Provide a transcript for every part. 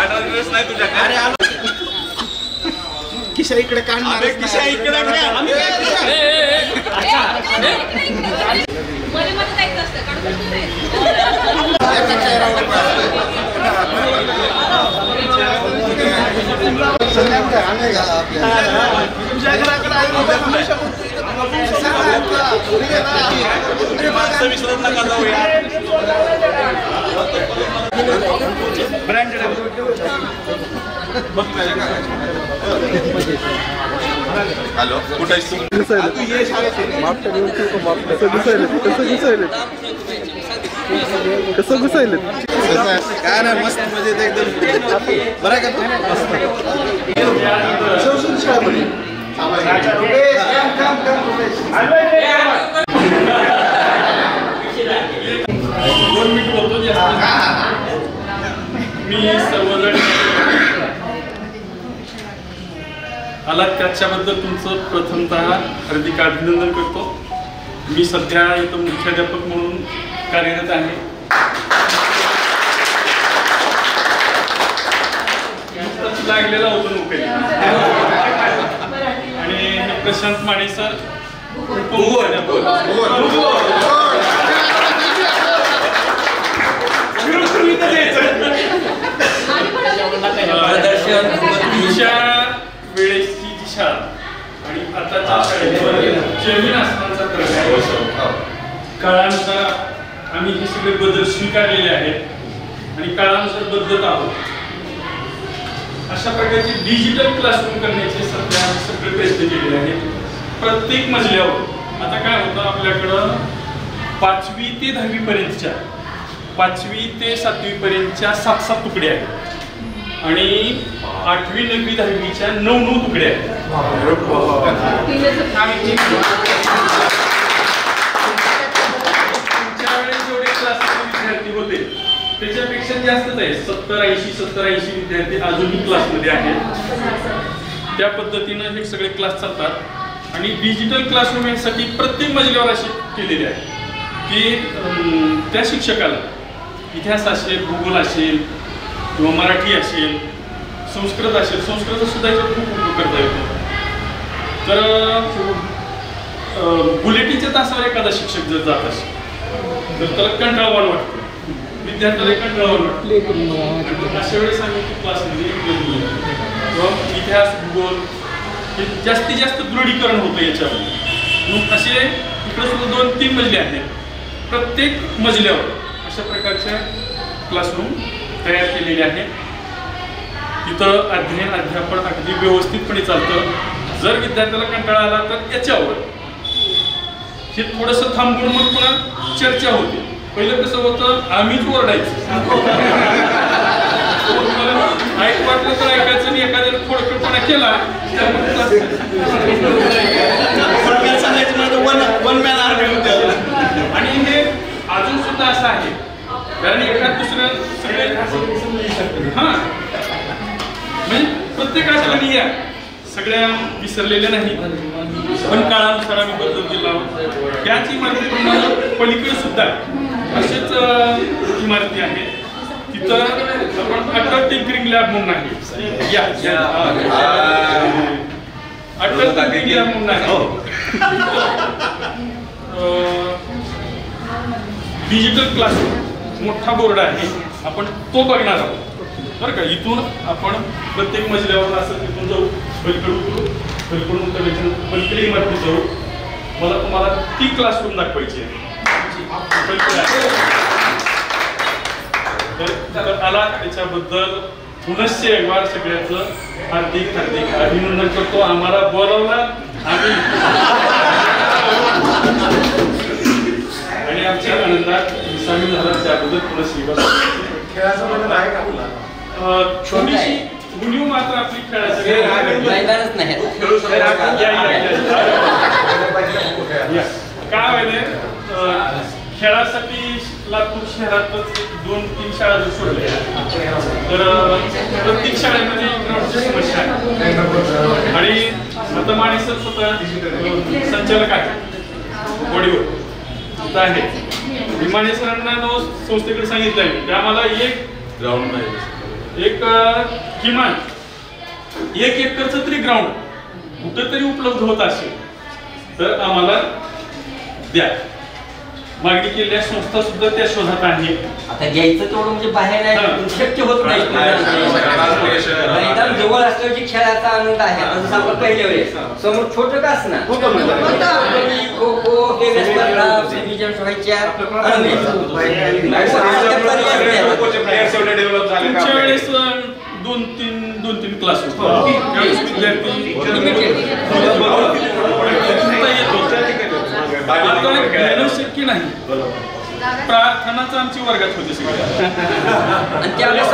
नाही तुझ्याकडे किशा इकडे काढणार किशा इकडे विसरत नका जाऊया ब्रँडेड हॅलो कुठे कसं घुसायले काय नाही मस्त म्हणजे एकदम बरं आहे का मी सर्वजण आलात त्याच्याबद्दल तुमचं प्रथमतः हार्दिक अभिनंदन करतो. मी सध्या इथं मुख्याध्यापक म्हणून कार्यरत आहे. लागलेला होतो नोकरी आणि हे प्रशांत माने सर वेळेची जी शाळा आणि आताच्या शाळेमध्ये जमीन असतानाचा काळानुसार आम्ही हे सगळे बदल स्वीकारलेले आहेत आणि काळानुसार बदलत आहोत. अशा प्रकारचे डिजिटल क्लासरूम करण्याचे सध्या सगळे प्रयत्न केलेले आहेत. प्रत्येक मजल्यावर आता काय होतं आपल्याकडं 5वी ते 10वी पर्यंतच्या 5वी ते 7वी पर्यंतच्या 7-7 तुकडे आहेत आणि 8वी 9वी 10वीच्या 9-9 तुकडे आहेत. तुमच्या वेळेस जेवढे क्लासमध्ये विद्यार्थी होते त्याच्यापेक्षा जास्तच आहे. 70-80 विद्यार्थी अजूनही क्लासमध्ये आहेत. त्या पद्धतीनं हे सगळे क्लास चालतात आणि डिजिटल क्लासरूम यासाठी प्रत्येक मजल्यावर असे केलेले आहे की त्या शिक्षकाला इतिहास असेल, भूगोल असेल किंवा मराठी असेल, संस्कृत असेल, संस्कृत सुद्धा याच्यात खूप उपयोग करता येतो. तर बुलेटिनच्या तासावर एखादा शिक्षक जर जात असेल तर त्याला कंटाळवाण वाटतं, विद्यार्थ्याला कंटाळवाण वाटतं. अशा वेळेस आम्ही क्लासमध्ये किंवा इतिहास, भूगोल हे जास्तीत जास्त दृढीकरण होतं याच्यावर. मग असे इकडे सुद्धा 2-3 मजले आहेत. प्रत्येक मजल्यावर अशा प्रकारच्या क्लासरूम तयार केलेले आहेत. तिथं अध्ययन अध्यापन अगदी व्यवस्थितपणे चालतं. जर विद्यार्थ्याला कंटाळा आला तर याच्यावर हे थोडंसं थांबून मग पुन्हा चर्चा होते. पहिलं कसं होतं आम्हीच ओरडायचं, ऐक वाटलं तर ऐकायचं आणि एखाद्याने खोडकटपणा केला आणि हे अजून सुद्धा असं आहे कारण एखाद दुसरं सगळे म्हणजे प्रत्येकाच्या या सगळ्या विसरलेल्या नाही पण काळानुसार आम्ही बदल केला आहोत. त्याच इमारतीतून पलीकडे सुद्धा असेच इमारती आहेत. तिथं आपण अटल टिंकरिंग लॅब म्हणून आहे, अटल टिंकरिंग लॅब म्हणून आहे. डिजिटल क्लासरूम मोठा बोर्ड आहे, आपण तो बघणार आहोत बरं का. इथून आपण प्रत्येक मजल्यावर असं तिथून जाऊ, पलीकडे उतरू, पलीकडून पलीकडे इमारतीत जाऊ. मला तुम्हाला ती क्लासरूम दाखवायची आहे. तर आला त्याच्याबद्दल पुनश्च एकवार सगळ्याचं हार्दिक अभिनंदन करतो. आम्हाला बोलावला आम्ही आणि आमच्या आनंदात सामील झाला त्याबद्दल पुनश्च खेळाचं मैदान आहे का तुला? छोटीशी उणीव मात्र आपली खेळाचं मैदानच नाही. काय व्हायलंय खेळासाठी लातूर शहरातच 2-3 शाळा जर सोडल्या तर प्रत्येक शाळेमध्ये ग्राउंडची समस्या आहे. आणि आता माने सर स्वतः संचालक आहे बॉडीवर आहे. माने सरांना संस्थेकडे सांगितलं आहे की आम्हाला एक एक किमान 1 एकरचं तरी ग्राउंड कुठंतरी उपलब्ध होत असेल तर आम्हाला द्या. मागणी केलेल्या संस्था सुद्धा त्या शोधात आहे. आता घ्यायचं तेवढं म्हणजे बाहेर नाही शक्य होत नाही. मैदान जवळ असल्याची खेळाचा आनंद आहे. आता जसं आपण पहिल्या वेळेस समोर छोटं का असणार खो खो तुमच्या वेळेस 2-3 क्लास होते. विद्यार्थी घेणं शक्य नाही. प्रार्थनाच आमची वर्गात होती सगळी. आणि त्यावेळेस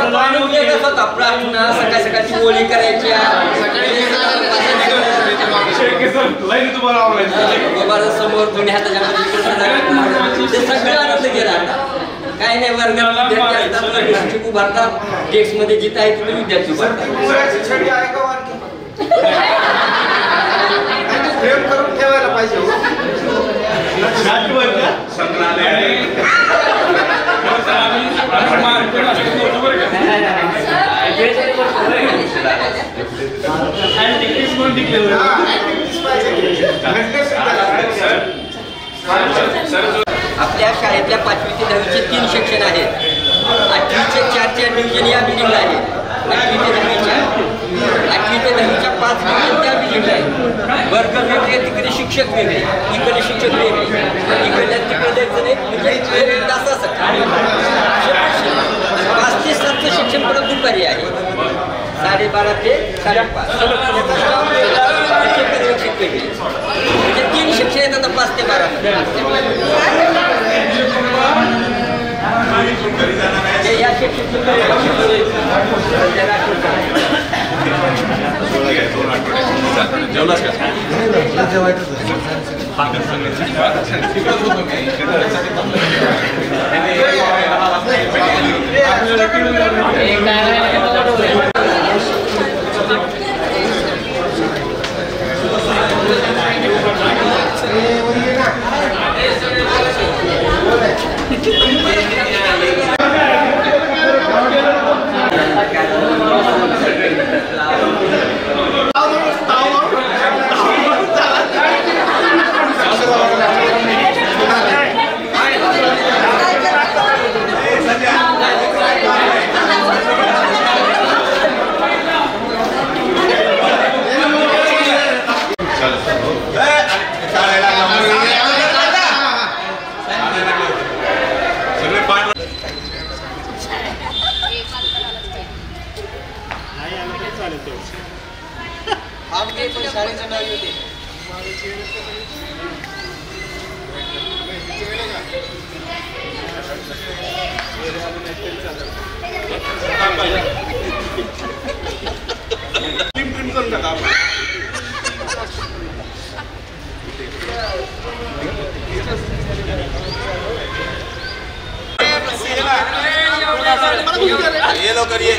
होता प्रार्थना सकाळ सकाळची ओळी करायच्या समोर दोन्ही हाताच्या ते सगळं आनंद गेला. काय नाही वर्गात शिक्षक उभारतात डेस्क मध्ये जिथं आहे तिथे विद्यार्थी उभारतात. प्रेम करून ठेवायला पाहिजे. आपल्या शाळेतल्या 5वी ते 10वीचे 3 सेक्शन आहेत. 8वीचे 4 डिव्हिजन या बिल्डिंगला आहेत. 8वी ते 10वीच्या 5 डिव्हिजन त्या बिल्डिंगला आहेत. वर्ग वेगळे तिकडे शिक्षक वेगळे इकडे शिक्षक वेगळे इकडल्या तिकडे द्यायचं नाही म्हणजे तास असं 5 ते 7चं शिक्षण परत दुपारी आहे. 12:30 ते 5:30 शिक्षक वेगळे म्हणजे 3 शिक्षण आहेत आता 5 ते 12. या शिक्षक जेवलास का? ये लो करिए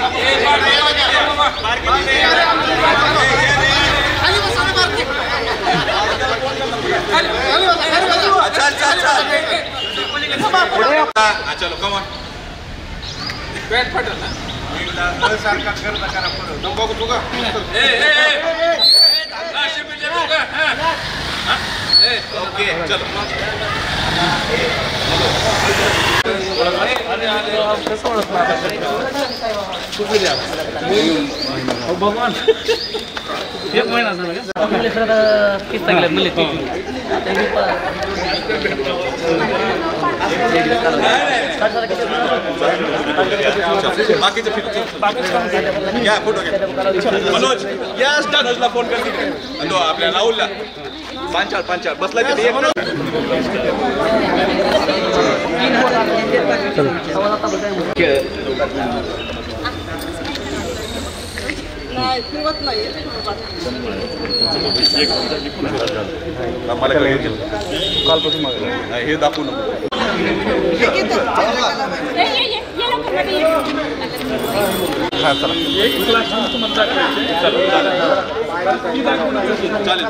चलो कमा बैट फटल ना सारखा करता करा पडो नंबर तुगा ओके चलो भगवान 1 महिना झाला म्हणले सर किती लागले म्हणले बाकीचे घ्या फोटो घ्या मनोज या स्टार्टला फोन कर आपल्या राहुलला 5-4 बसला तिथे कालपासून हे दाखवू नको चालेल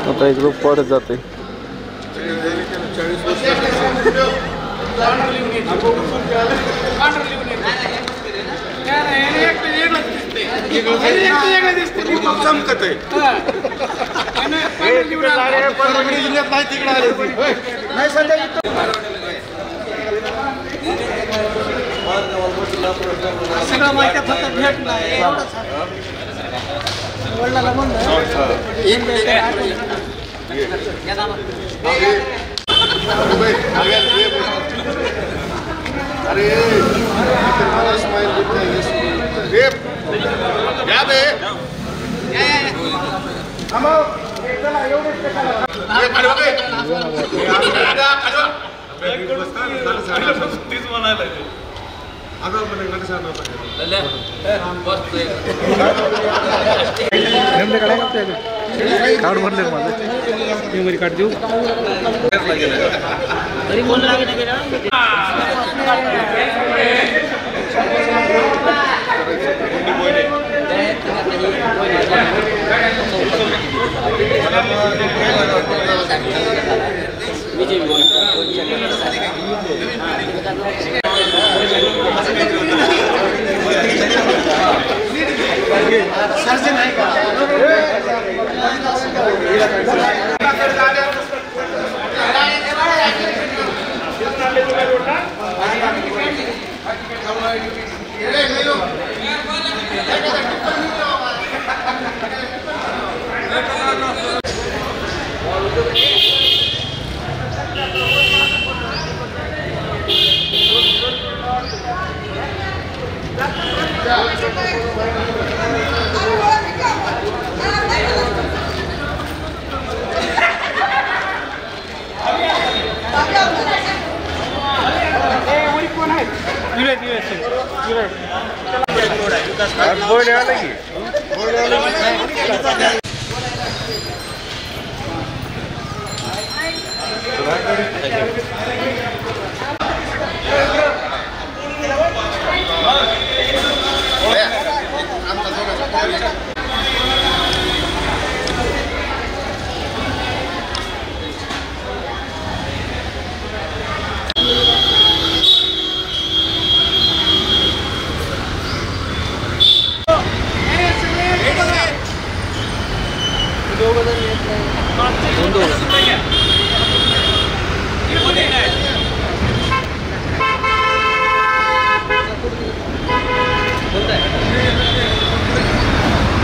आता एक ग्रुप वाढत जाते. चमकत आहे परभणी जिल्ह्यात नाही तिकडे आले नाही संजय सगळं माहिती फक्त भेट नाही वडिलाला म्हणलं अरे मला स्माईल देत नाही कार्ड भरले माझं मेमरी कार्ड देऊ.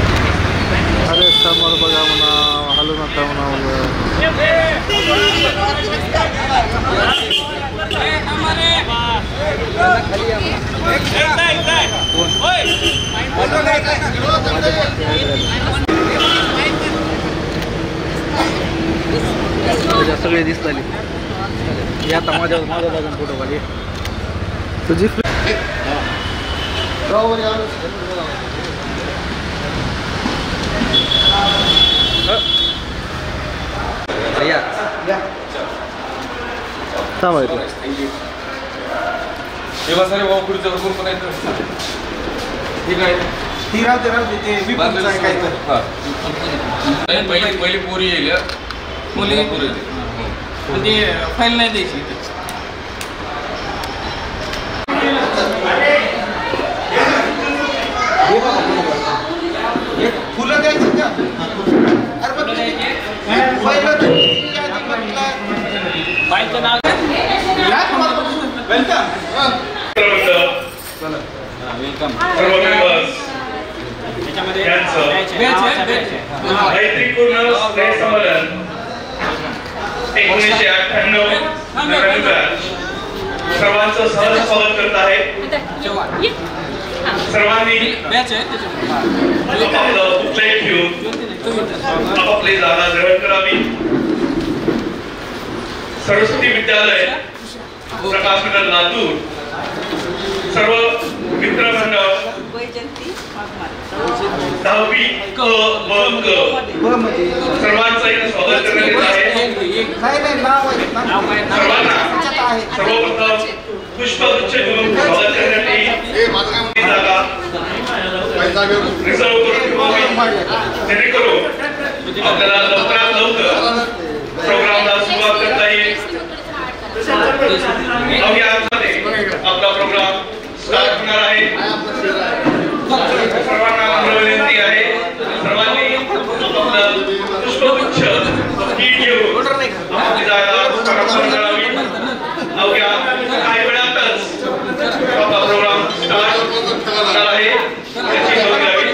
अरे समोर बघा म्हणा हलू नका म्हणा सगळे दिसताले आता माझ्या लागून फोटो खाली तुझी तेव्हा सारे भाऊ पुढचं भरपूर पण आहेत ठीक आहे ती राहते ते विपुलचं आहे काहीतरी पहिली पोरी येईल मुली पोरी म्हणजे फाईल नाही द्यायची फुलं द्यायची का अरे मग पहिलं फाईलचं नाव वेलकम वेलकम सर्व मेंबर्स यांचं मैत्रीपूर्ण स्नेहसंमेलन 1998 नोव्हेंबर सर्वांचं सहर्ष स्वागत करत आहे. सर्वांनी आपापलं बुकलेट घेऊन आपापली जागा ग्रहण करावी. सरस्वती विद्यालय प्रकाशनगर लातूर सर्व मित्रमंडळ 10वी क ब क सर्वांचं इथे स्वागत करण्यात येत आहे. सर्वांना सर्वप्रथम पुष्पगुच्छ देऊन स्वागत करण्यात येईल. जागा रिझर्व करून ठेवावी जेणेकरून आपल्याला लवकरात लवकर प्रोग्रामला सुरुवात करता येईल. आपला प्रोग्राम स्टार्ट होणार आहे. सर्वांना विनंती आहे सर्वांनी आपलं पुष्पगुच्छ किट घेऊन आपली जागा आरक्षण करावी. अवघ्या काही वेळातच आपला प्रोग्राम स्टार्ट होणार आहे याची नोंद घ्यावी.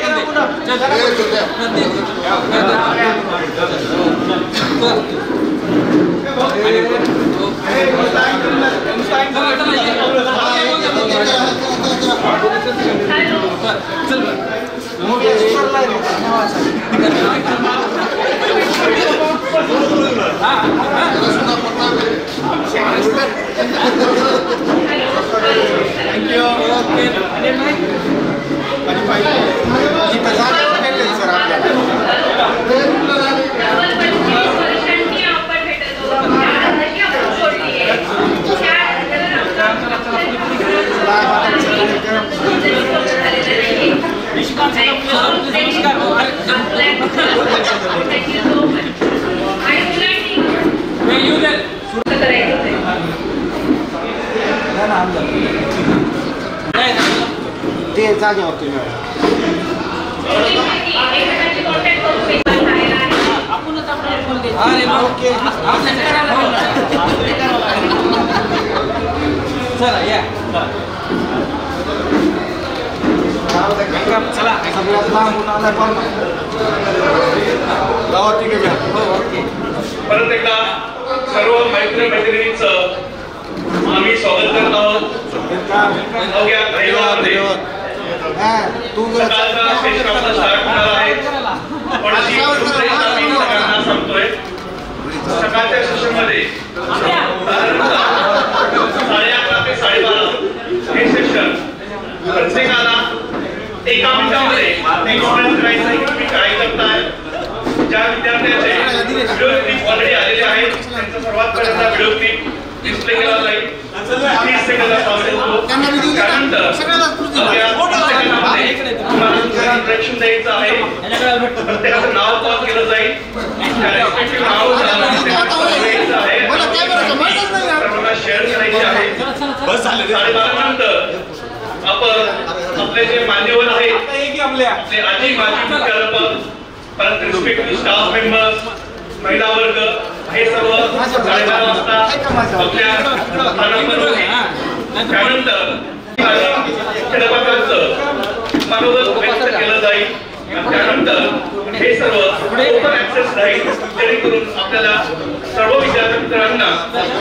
ते जागेवर तुम्ही चला या चला सगळ्यात लांबून आला पण परत एकदा सर्व मैत्रिणींचं आम्ही स्वागत करत आहोत. अवघ्या काही वेळामध्ये सकाळचा सेशन स्टार्ट होणार आहे. पण अशी रूपरेषा मी सगळ्यांना सांगतोय. सकाळच्या सेशनमध्ये 11:30 ते 12:30 हे सेशन प्रत्येकाला एका मिनिटामध्ये एक्सप्लेन करायचं आहे की तुम्ही काय करताय. ज्या विद्यार्थ्यांचे व्हिडिओ क्लिप ऑलरेडी आलेले आहेत त्यांचा सर्वात पहिल्यांदा व्हिडिओ क्लिप डिस्प्ले केला जाईल. 30 सेकंदाचा असेल तो. त्यानंतर तुम्हाला इंट्रॅक्शन द्यायचं आहे. प्रत्येकाचं नाव कॉल केलं जाईल. सर्वांना शेअर करायचे आहे. 12:30 नंतर आपण आपले जे मान्यवर आहेत आपले आजी माजी मुख्याध्यापक परत रिस्पेक्टिव्ह स्टाफ मेंबर्स महिला वर्ग हे सर्व 12:30 वाजता आपल्या स्थानावर होतील. त्यानंतर मुख्याध्यापकांचं मनोगत व्यक्त केलं जाईल. त्यानंतर हे सर्व ओपन ऍक्सेस राहील जेणेकरून आपल्याला सर्व विद्यार्थी मित्रांना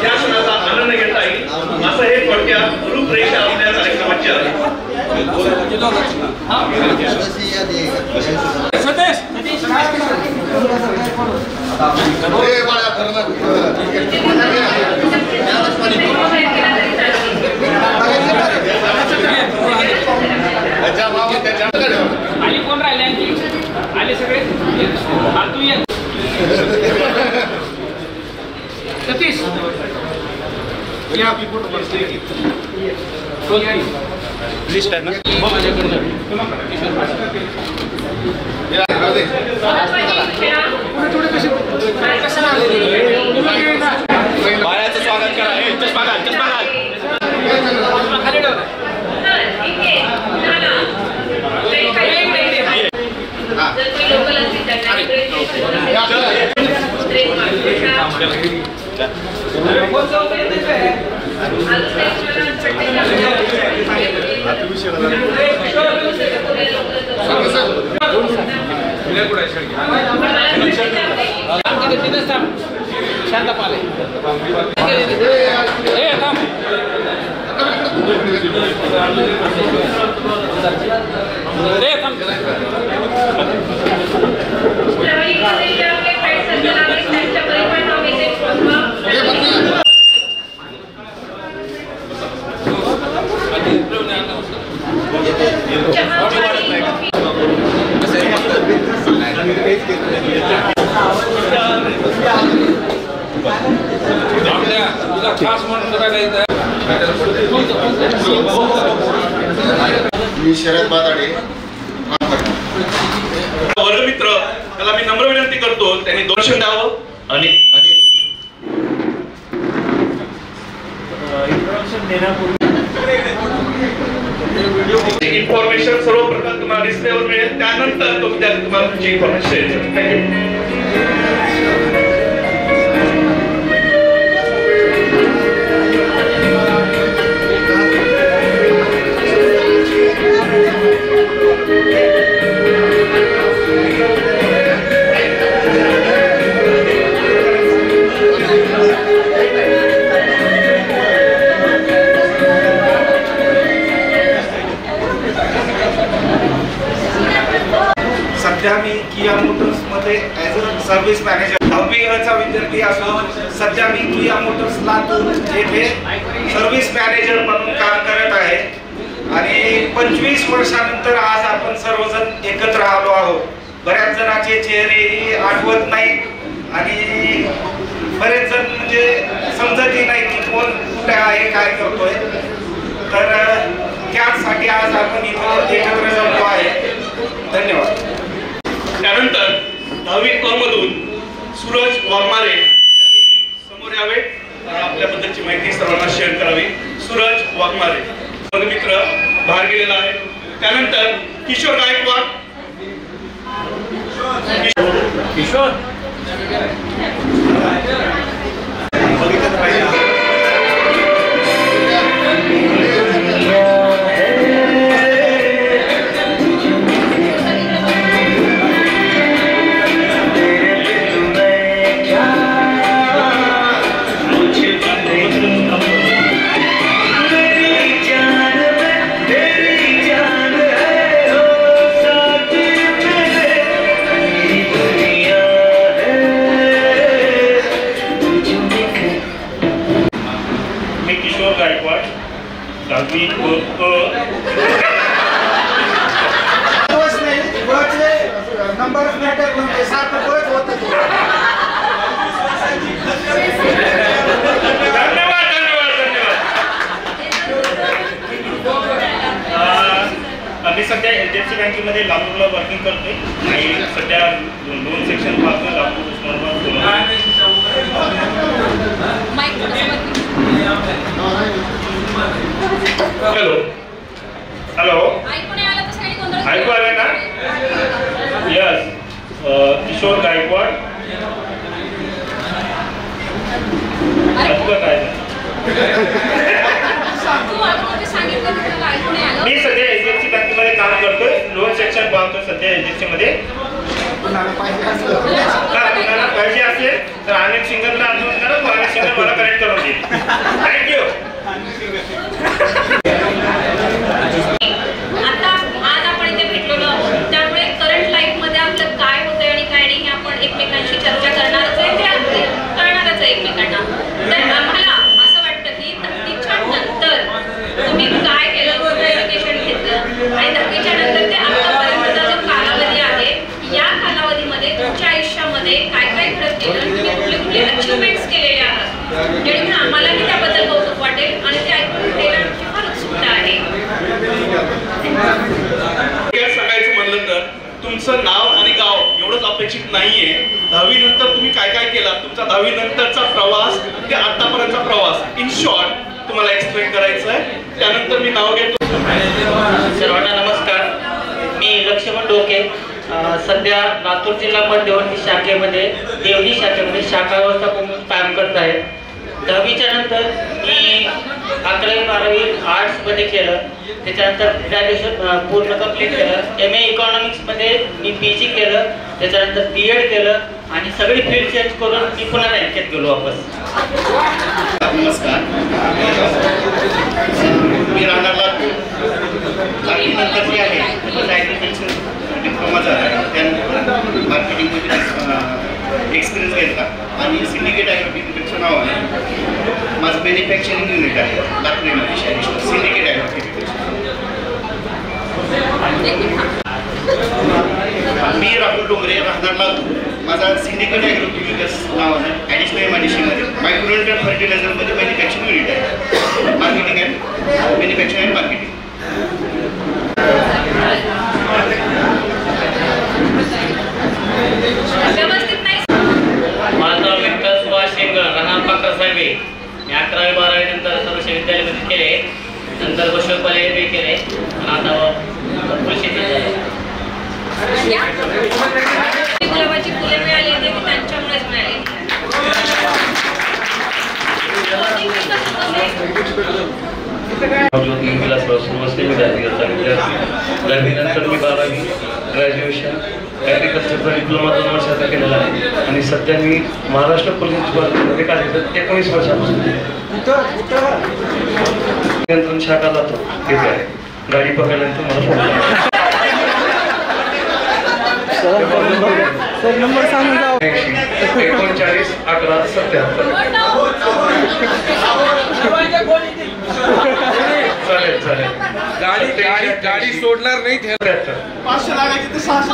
या क्षणाचा आनंद घेता येईल. असं हे थोडक्यात रूपरेषा आपल्या कार्यक्रमाची आहे. आली कोण राहिले आणखी आले सगळे तू ये सतीश लिस्ट आहे ना बाळाचं स्वागत करा. चला शांत पाले मी शरद बादाडे वर्गमित्र त्याला मी नम्र विनंती करतो त्यांनी 200 द्यावं आणि इन्फॉर्मेशन सर्वप्रथम तुम्हाला डिस्प्लेवर मिळेल त्यानंतर तुम्हाला तुमची इन्फॉर्मेशन शेअर करेल. थँक्यू. सध्या मी किया मोटर्स मध्ये ॲज अ सर्व्हिस मॅनेजर 10वीचा विद्यार्थी असून सध्या मी किया मोटर्स लातूर येथे सर्व्हिस मॅनेजर म्हणून काम करत आहे आणि 25 वर्षानंतर आज आपण सर्वजण एकत्र आलो आहोत. बऱ्याच जणांचे चेहरेही आठवत नाही आणि बरेच जण म्हणजे समजतही नाही की कोण कुठे आहे काय करतोय. तर त्यासाठी आज आपण इथं एकत्र जमलो आहे. धन्यवाद. त्यानंतर 10वी क मधून सूरज वाघमारे यांनी समोर यावे आपल्याबद्दलची माहिती सर्वांना शेअर करावी. सूरज वाघमारे वर्गमित्र बाहेर गेलेला आहे. त्यानंतर किशोर गायकवाड. किशोर नंबर मॅटर म्हणजे सारखं बरंच होतं. धन्यवाद धन्यवाद धन्यवाद. आम्ही सध्या HDFC बँकेमध्ये लातूरला वर्किंग करतोय आणि सध्या 2 सेक्शन पाहतो लातूर उस्मानाबाद. हॅलो हॅलो ऐकू आलं ना? यस. किशोर गायकवाड. ऐकू काय? मी सध्या HDFC बँकेमध्ये काम करतोय. लोन सेक्शन पाहतोय सध्या HDFC मध्ये. कुणाला पाहिजे असेल तर अनेक सिंगरला अजून करा. अनेक सिंगर मला कनेक्ट करून देईल. थँक्यू. आता आज आपण इथे भेटलो आहोत त्यामुळे करंट लाईफ मध्ये आपलं काय होतंय आणि काय नाही हे आपण एकमेकांशी चर्चा करणारच आहे. ते करणारच आहे एकमेकांना. तर आम्हाला असं वाटतं की 10वीच्या नंतर तुम्ही काय केलं, कुठलं एज्युकेशन घेतलं आणि 10वीच्या नंतर ते आतापर्यंतचा जो कालावधी आहे या कालावधीमध्ये तुमच्या आयुष्यामध्ये काय काय घडत गेलं, तुम्ही कुठले कुठले अचिव्हमेंट्स केलेले आहात जेणेकरून आम्हालाही त्याबद्दल कौतुक वाटेल आणि ते ऐकून घ्यायला आमची फार उत्सुकता आहे. सांगायचं म्हणलं तर तुमचं नाव आणि गाव एवढंच अपेक्षित नाहीये. 10वी नंतर तुम्ही काय काय केलं, तुमचा 10वी नंतरचा प्रवास ते आतापर्यंतचा प्रवास इन शॉर्ट तुम्हाला एक्सप्लेन करायचं आहे. त्यानंतर मी नाव घेतो. सर्वांना नमस्कार. मी लक्ष्मण डोके. सध्या लातूर जिल्हा मध्यवर्ती शाखेमध्ये देवणी शाखेमध्ये शाखा व्यवस्थापक म्हणून काम करत आहे. 10वीच्या नंतर मी मी 11वी-12वी आर्ट्समध्ये केलं, त्याच्यानंतर ग्रॅज्युएशन पूर्ण कंप्लीट केलं. MA इकॉनॉमिक्समध्ये मी PG केलं, त्याच्यानंतर BEd केलं आणि सगळी फील्ड चेंज करून मी पुन्हा बँकेत गेलो वापस. नमस्कार, मी राहणार नंतर जे आहे ॲग्रिकल्चर डिप्लोमा झाला, त्यानंतर मार्केटिंगमध्ये एक्सपिरियन्स घेतला आणि सिंडिकेट ॲग्रोकेमिकलचं नाव आहे. माझं मॅन्युफॅक्चरिंग युनिट आहे लातूरमध्ये, सिंडिकेट ॲग्रोकेमिकल्स. मी राहुल डोंगरे, राहणार लातूर. माझा सिंडिकेट ॲग्रोकेमिकल्स नाव आहे. ॲडिशनल MIDC मायक्रोन्युट्रिएंट फर्टिलायझरमध्ये मॅन्युफॅक्चरिंग युनिट आहे, marketing and manufacturing and marketing. माझा विकास सुभाष शेंगळ, राहणार पाकरसाहेबे. मी 11वी-12वी नंतर सर्वोच्च विद्यालयामध्ये केले, नंतर बसव कॉलेज MA केले आणि आता कृषी गुलाबाची फुले मिळाली ते त्यांच्यामुळेच मिळाली. दहावीनंतर मी 12वी ग्रॅज्युएशन ॲग्रिकल्चरचा डिप्लोमा 2 वर्षाचा केलेला आहे आणि सध्या मी महाराष्ट्र पोलीस विभागामध्ये कार्यरत 19 वर्षापासून नियंत्रण शाखा जातो तिथे आहे. गाडी पकडल्यानंतर मला फोन करा. सर नंबर सांगून जाऊ. 39 11 77. चालेल चालेल. गाडी सोडणार नाही. 500 लागायचे ते 600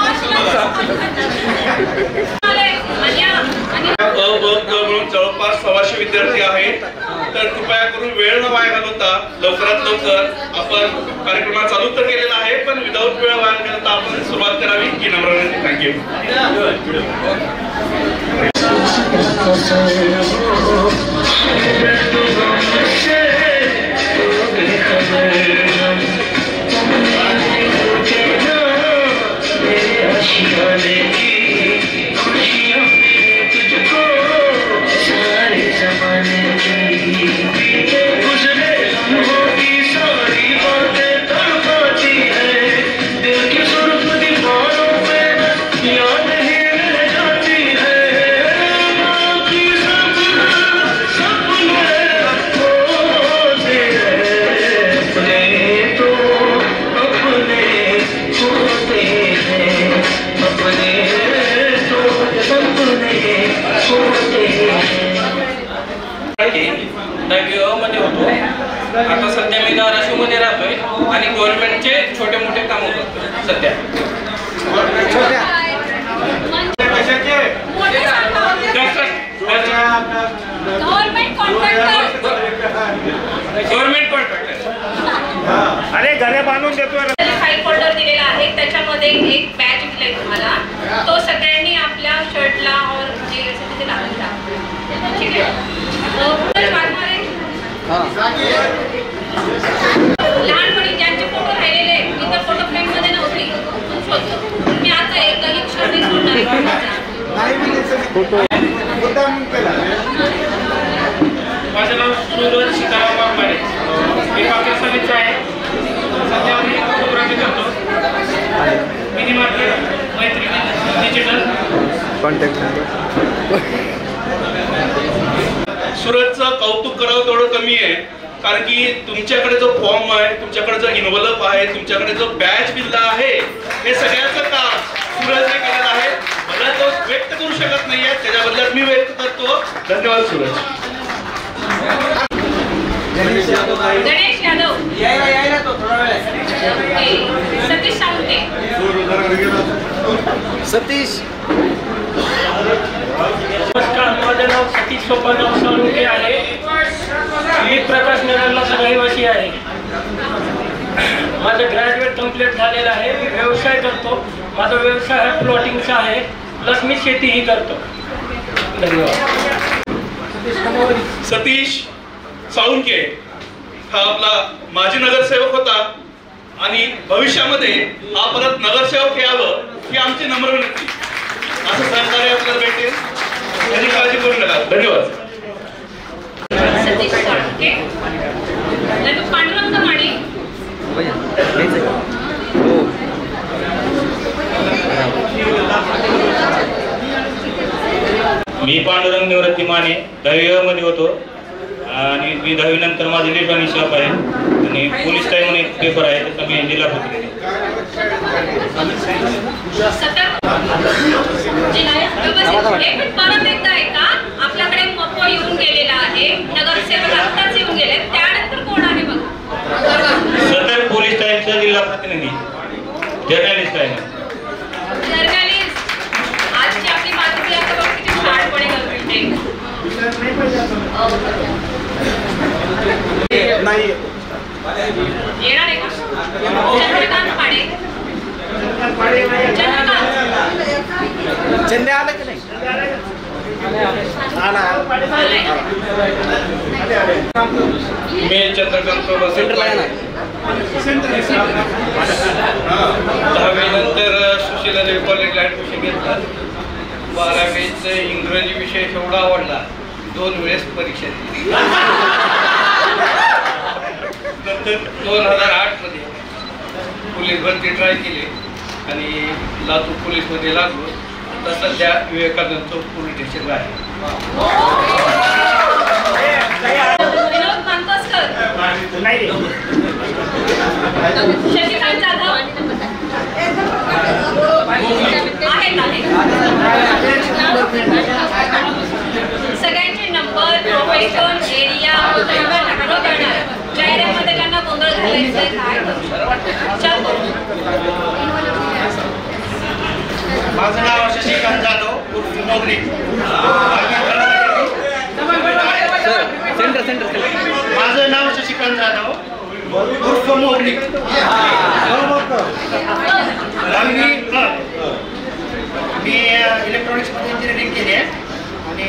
म्हणून जवळपास 1,200 विद्यार्थी आहेत. तर कृपया करून वेळ न वाया घालवता लवकरात लवकर आपण कार्यक्रम चालू तर केलेला आहे, पण विदाऊट वेळ वाया घालवता आपण सुरुवात करावी ही नम्र विनंती. थँक्यू. मध्ये होतो. आता सध्या मी धाराशिवमध्ये राहतोय आणि गव्हर्नमेंटचे छोटे मोठे काम होतात सध्या. Government contractor. अरे घरे बांधून देतोय. फाईल फोल्डर दिलेला आहे, त्याच्यामध्ये एक बॅच दिलाय तुम्हाला. तो सगळ्यांनी आपल्या शर्टला और जे असेल तिथे लावून टाका. ठीक आहे. लहानपणी ज्यांचे फोटो राहिलेले आहेत, इतर फोटो फ्रेम मध्ये नव्हती, मी आता एकही क्षण नाही सोडणार. माझं नाव सूरज सीताराम वाघमारे. मी पाकिस्तानीचं आहे. सध्या मी फोटोग्राफी करतो. मिनी मार्केट मैत्री डिजिटल कॉन्टॅक्ट नंबर. सूरजचं कौतुक करावं तेवढं कमी आहे, कारण की तुमच्याकडे जो फॉर्म आहे, तुमच्याकडे जो इन्व्हॉल्व आहे, तुमच्याकडे जो बॅच दिला आहे, हे सगळ्याचं काम सूरजने केलेलं आहे. मला तो व्यक्त करू शकत नाहीये, त्याच्याबद्दल मी व्यक्त करतो. धन्यवाद सूरज. गणेश यादव. सतीश सावंते. सतीश. नमस्कार, माझं नाव सतीश सोपानराव साळुंखे आहे. मी प्रकाश नगरला रहिवासी आहे. माझं ग्रॅज्युएट कंप्लीट झालेलं आहे. मी व्यवसाय करतो. माझा व्यवसाय हा प्लॉटिंगचा आहे, प्लस मी शेतीही करतो. धन्यवाद. सतीश साळुंखे हा आपला माजी नगरसेवक होता आणि भविष्यामध्ये हा परत नगरसेवक यावं ही आमची नम्र विनंती. असं सहकार्य आपल्याला भेटेल, त्याची काळजी करू नका. धन्यवाद. सतीश साळुंखे. ओके. नंतर पांडुरंग माने. मी पांडुरंग निवृत्ती माने 10वी मध्ये होतो आणि मी 10वी नंतर माझं इलेक्ट्रॉनिक शॉप आहे आणि पोलीस टाईम म्हणून एक पेपर आहे त्याचा मी जिल्हा प्रतिनिधी. परत एकदा ऐका, आपल्याकडे मप्पो येऊन गेलेला आहे, नगरसेवक आत्ताच येऊन गेले, त्यानंतर कोण आहे बघा. सदर पोलीस टाईमचा जिल्हा प्रतिनिधी जर्नलिस्ट आहे. जर्नलिस्ट आजची आपली मातृत्व आता बघ किती छानपणे करते. नाही येणार आहे का चंद्रकांत पाडे. चंदे आलं की नाही? मी चंद्रकांत दहावी नंतर सुशीला देवी कॉलेजला ॲडमिशन घेतलं. 12वीचं इंग्रजी विषय एवढा आवडला, 2 वेळेस परीक्षा दिली. नंतर 2008 मध्ये पोलीस भरती ट्राय केली आणि लातूर पोलीसमध्ये लागलो. आता सध्या विवेकानंद चौक पोलीस स्टेशनला आहे. विनोद मानकोसकर. शशिकांत जाधव सगळ्यांचे नंबर, प्रोफेशन, एरिया जाहिरातीमध्ये त्यांना गोंधळ घालायचा काय. माझं नाव शशिकांत जाधव उर्फ मोगरी. माझं नाव शशिकांत जाधव उर्फ मोगरी. मी इलेक्ट्रॉनिक्समध्ये इंजिनिअरिंग केली आहे आणि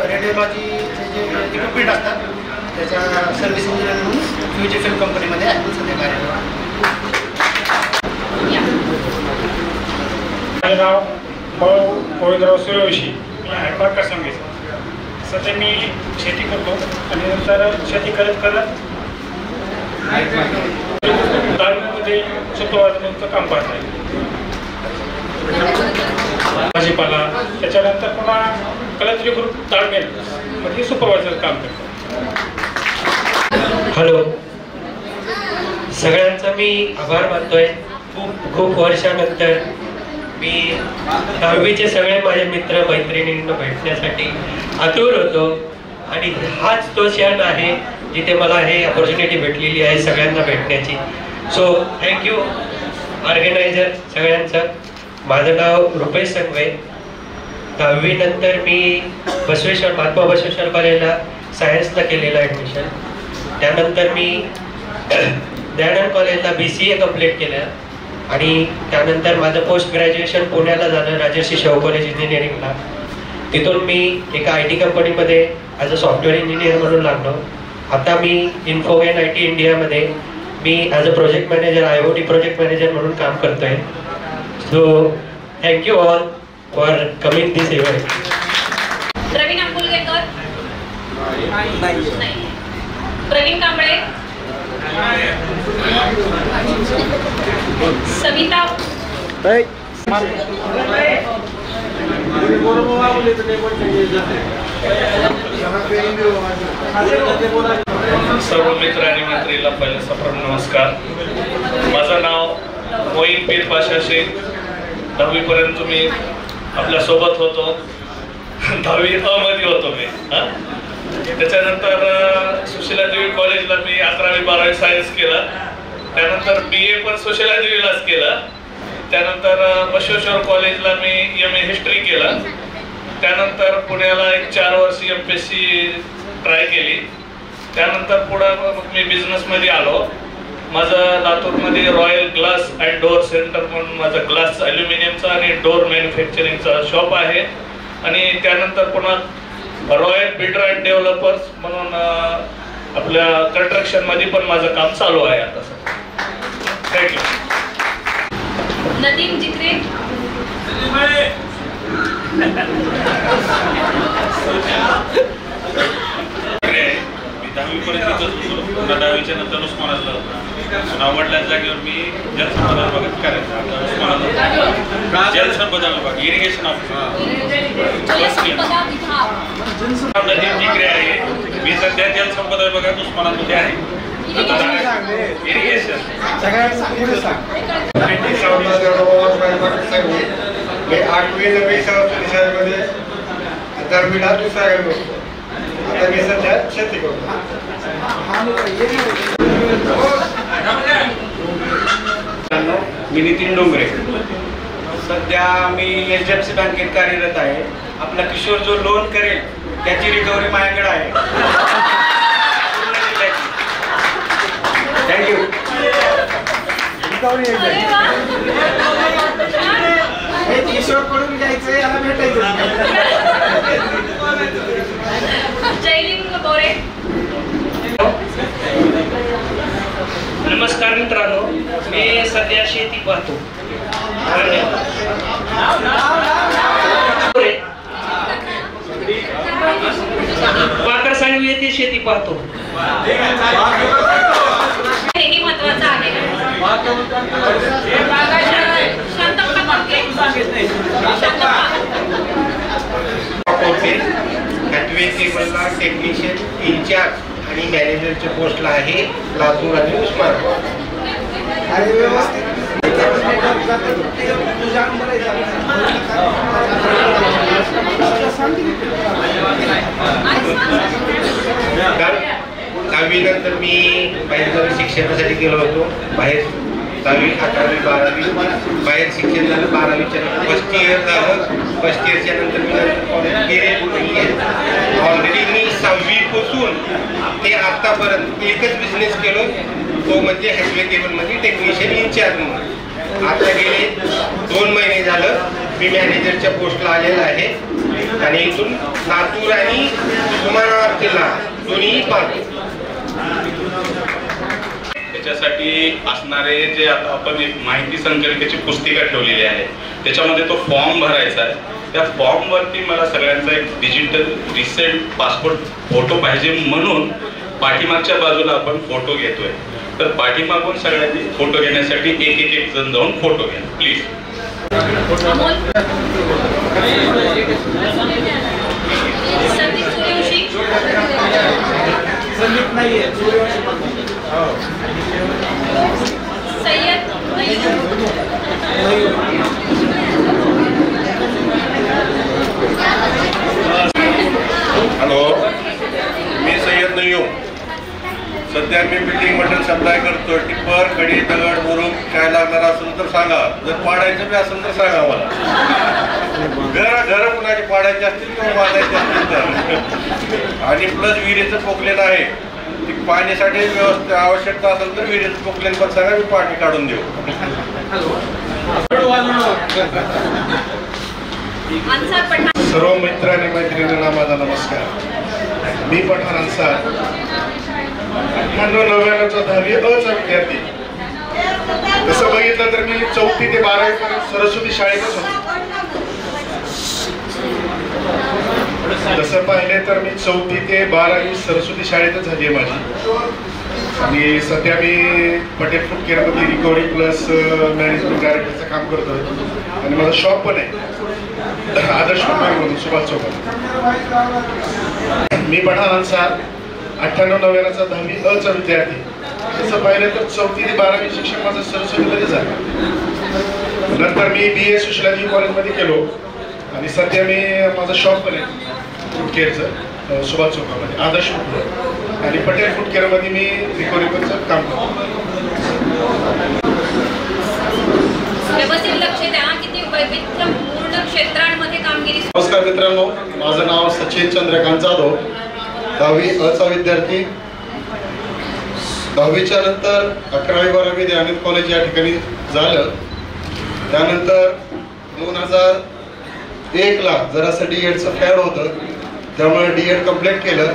रेडिओलॉजीचे जे इक्विपमेंट असतात त्याच्या सर्व्हिस इंजिनियर म्हणून फ्युचर फिल्म कंपनीमध्ये आहे सध्या कार्यरत. माझे नाव गोविंदराव सूर्यवंशी. मी आहे बारका सांगायचं. सध्या मी शेती करतो आणि नंतर शेती करत दारूमध्ये सुपरवायझरचं काम पाहत आहे. भाजीपाला, त्याच्यानंतर पुन्हा कलात्री ग्रुप ताळमेल मध्ये सुपरवायझर काम करतो. हॅलो, सगळ्यांचा मी आभार मानतोय. खूप वर्षानंतर मी 10वीचे सगळे माझे मित्र मैत्रिणींना भेटण्यासाठी आतुर होतो आणि हाच तो क्षण आहे जिथे मला हे अपॉर्च्युनिटी भेटलेली आहे सगळ्यांना भेटण्याची. सो थँक्यू ऑर्गनायझर सगळ्यांचं. माझं नाव रुपेश संघवे. 10वी नंतर मी महात्मा बसवेश्वर कॉलेजला सायन्सला केलेलं ॲडमिशन. त्यानंतर मी दयानंद कॉलेजला BCA कंप्लीट केलं आणि त्यानंतर माझं पोस्ट ग्रॅज्युएशन पुण्याला झालं राजर्षी शाहू कॉलेज इंजिनिअरिंगला. तिथून मी एका IT कंपनीमध्ये ॲज अ सॉफ्टवेअर इंजिनियर म्हणून लागलो. आता मी इन्फोगेन IT इंडियामध्ये मी as a project manager IoT project manager म्हणून काम करतोय. So thank you all for coming this event. Praveen Ambulgekar. Praveen Kamble. Savita. सर्व मित्र आणि मंत्रीला पहिला सप्रम नमस्कार. माझं नाव मोईन पीर पाशा शेख. 10वी पर्यंत मी आपल्या सोबत होतो. 10वी अ मध्ये होतो मी. त्याच्यानंतर सुशीला देवी कॉलेजला मी 11वी 12वी सायन्स केलं. त्यानंतर BA पण सुशीला देवीलाच केलं. त्यानंतर बसवेश्वर कॉलेजला मी MA हिस्ट्री केलं. त्यानंतर पुण्याला एक 4 वर्ष MPSC ट्राय केली. त्यानंतर पुढं मी बिझनेसमध्ये आलो. माझं लातूरमध्ये royal glass and door centre म्हणून माझं ग्लास ॲल्युमिनियमचा आणि डोअर मॅन्युफॅक्चरिंगचा शॉप आहे. आणि त्यानंतर पुन्हा रॉयल बिल्डर अँड डेव्हलपर्स म्हणून आपल्या कन्स्ट्रक्शनमध्ये पण माझं काम चालू आहे आता सर. थँक्यू. नदीम जित्रे. मी 10वीपर्यंत इथंच होतो. पुन्हा 10वीच्या नंतर उस्मानाबादला होतो. पुन्हा वडिलांच्या जागेवर मी जलसंपदा विभागात करायचं. आता उस्मानाबाद जलसंपदा विभाग इरिगेशन ऑफिसर नदी डिग्री आहे. मी सध्या जलसंपदा विभागात उस्मानाबादमध्ये आहे. इरिगेशन मी 8वी 9वी शाळेमध्ये 10वीला दुसरा गेलो. आता मी सध्या शेती करतो. मी नितीन डोंगरे. सध्या मी HDFC बँकेत कार्यरत आहे. आपला किशोर जो लोन करेल त्याची रिकव्हरी माझ्याकडे आहे. थँक्यू. किशोर कडून घ्यायचं याला भेटायचं. जयलिंग बोरे. नमस्कार मित्रांनो, मी सध्या शेती पाहतो. वाकर सांगवी येथे शेती पाहतो. हेही महत्वाचं आहे. टेबलला टेक्निशियन इंचार्ज आणि मॅनेजरच्या पोस्टला आहे लातूर आणि उस्मानाबाद. दहावीनंतर मी बाहेर शिक्षणासाठी गेलो होतो. बाहेर 10वी 11वी 12वी बाहेर शिक्षण झालं. 12वीच्या नंतर फर्स्ट इयर झालं. फर्स्ट इयरच्या नंतर मी कॉलेज गेले. ऑलरेडी मी 6वीपासून ते आतापर्यंत एकच बिझनेस केलो, तो म्हणजे हायवे केबलमध्ये टेक्निशियन इंचार्ज म्हणून. आता गेले 2 महिने झालं मी मॅनेजरच्या पोस्टला आलेला आहे आणि इथून लातूर आणि उस्मानाबाद जिल्हा दोन्ही पाहतो. त्याच्यासाठी असणारे जे आता आपण एक माहिती संकल्पनेची पुस्तिका ठेवलेली आहे, त्याच्यामध्ये तो फॉर्म भरायचा आहे. त्या फॉर्मवरती मला सगळ्यांचा एक डिजिटल रिसेंट पासपोर्ट फोटो पाहिजे म्हणून पाठीमागच्या बाजूला आपण फोटो घेतोय. तर पाठीमागून सगळ्यांनी फोटो घेण्यासाठी एक जण जाऊन फोटो घ्या प्लीज. संदीप नाहीये. सय्यद हॅलो, मी सय्यद नय्यूम. सध्या मी बिल्डिंग मटेरियल सप्लाय करतो. टिप्पर, खडी, दगड, मुरुम काय लागणार असेल तर सांगा. जर पाडायचं बी असेल तर सांगा मला. घर कुणाचे पाडायचे असतील किंवा बांधायचे असतील तर. आणि प्लस विहिरीचं पोकलेलं आहे. पाण्यासाठी व्यवस्था आवश्यकता असेल तर विहिरीचं पोकलेलं पण सांगा, मी पाणी काढून देऊ. सर्व मित्र आणि मैत्रिणींना माझा नमस्कार. मी पठाण अन्सार 98-99चा 10वी अचा विद्यार्थी. तसं बघितलं तर मी 4थी ते 12वी पर्यंत सरस्वती शाळेतच होतो. तसं पाहिले तर मी 4थी ते 12वी सरस्वती शाळेतच झाली आहे माझी. आणि सध्या मी पटेल फूड केअरमध्ये रिकव्हरी प्लस मॅनेजमेंट डायरेक्टरचं काम करतोय. आणि माझं शॉप पण आहे आदर्श म्हणून सुभाष चौकात. मी पठाण अन्सार 98-99चा 10वी अचा विद्यार्थी. तसं पाहिलं तर 4थी ते 12वी शिक्षण माझं सरस्वतीमध्ये झालं. नंतर मी BA सुशलाजी कॉलेजमध्ये केलो. आणि सध्या मी माझं शॉप पण आहे फूड केअरचं सुभाष चौकामध्ये आदर्श फूड. आणि पटेल फूड केअरमध्ये मी रिकव्हरीचं काम करतो. व्यवस्थित लक्ष द्या. किती वैविध्यपूर्ण क्षेत्रांमध्ये कामगिरी. नमस्कार मित्रांनो, माझं नाव सचिन चंद्रकांत जाधव. 10वी अचा विद्यार्थी. 10वीच्या नंतर 11वी 12वी दयानंद कॉलेज या ठिकाणी झालं. त्यानंतर 2001ला जरासं DEDचं फॅड होतं, त्यामुळे DED कम्प्लीट केलं.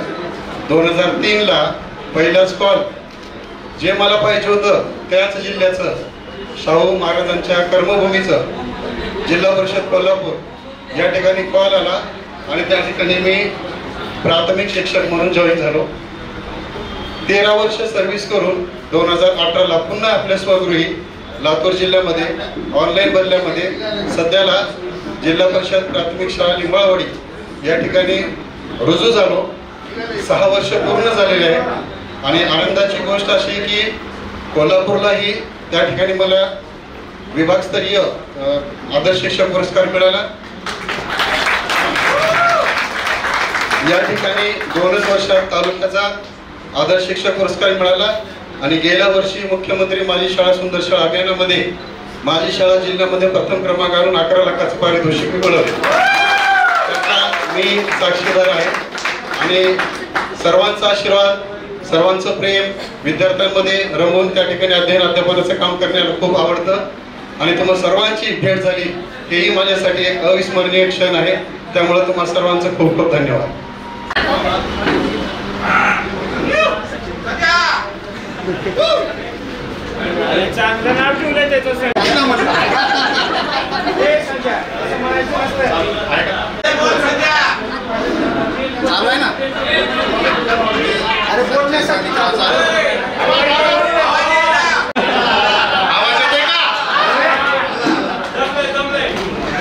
2003ला पहिलाच कॉल जे मला पाहिजे होतं त्याच जिल्ह्याचं शाहू महाराजांच्या कर्मभूमीचं जिल्हा परिषद कोल्हापूर या ठिकाणी कॉल आला आणि त्या ठिकाणी मी प्राथमिक शिक्षक म्हणून जॉईन झालो. 13 वर्ष सर्व्हिस करून 2018ला पुन्हा आपल्या स्वगृही लातूर जिल्ह्यामध्ये ऑनलाईन बदल्यामध्ये सध्याला जिल्हा परिषद प्राथमिक शाळा लिंबाळवाडी या ठिकाणी रुजू झालो. 6 वर्ष पूर्ण झालेले आहे आणि आनंदाची गोष्ट अशी की कोल्हापूरलाही त्या ठिकाणी मला विभागस्तरीय आदर्श शिक्षक पुरस्कार मिळाला. या ठिकाणी 2च वर्षात तालुक्याचा आदर्श शिक्षक पुरस्कार मिळाला आणि गेल्या वर्षी मुख्यमंत्री माझी शाळा सुंदर शाळा अभियानामध्ये माझी शाळा जिल्ह्यामध्ये प्रथम क्रमांक आणून 11 लाखाचं पारितोषिक मिळवले. त्याचा मी साक्षीदार आहे आणि सर्वांचा आशीर्वाद, सर्वांचं प्रेम विद्यार्थ्यांमध्ये रमवून त्या ठिकाणी अध्यापनाचं काम करण्याला खूप आवडतं आणि तुम्हा सर्वांची भेट झाली हेही माझ्यासाठी एक अविस्मरणीय क्षण आहे. त्यामुळे तुम्हा सर्वांचं खूप खूप धन्यवाद. चांगलं नाव ठेवलंय त्याचं चालू आहे ना. अरे बोलण्यासाठी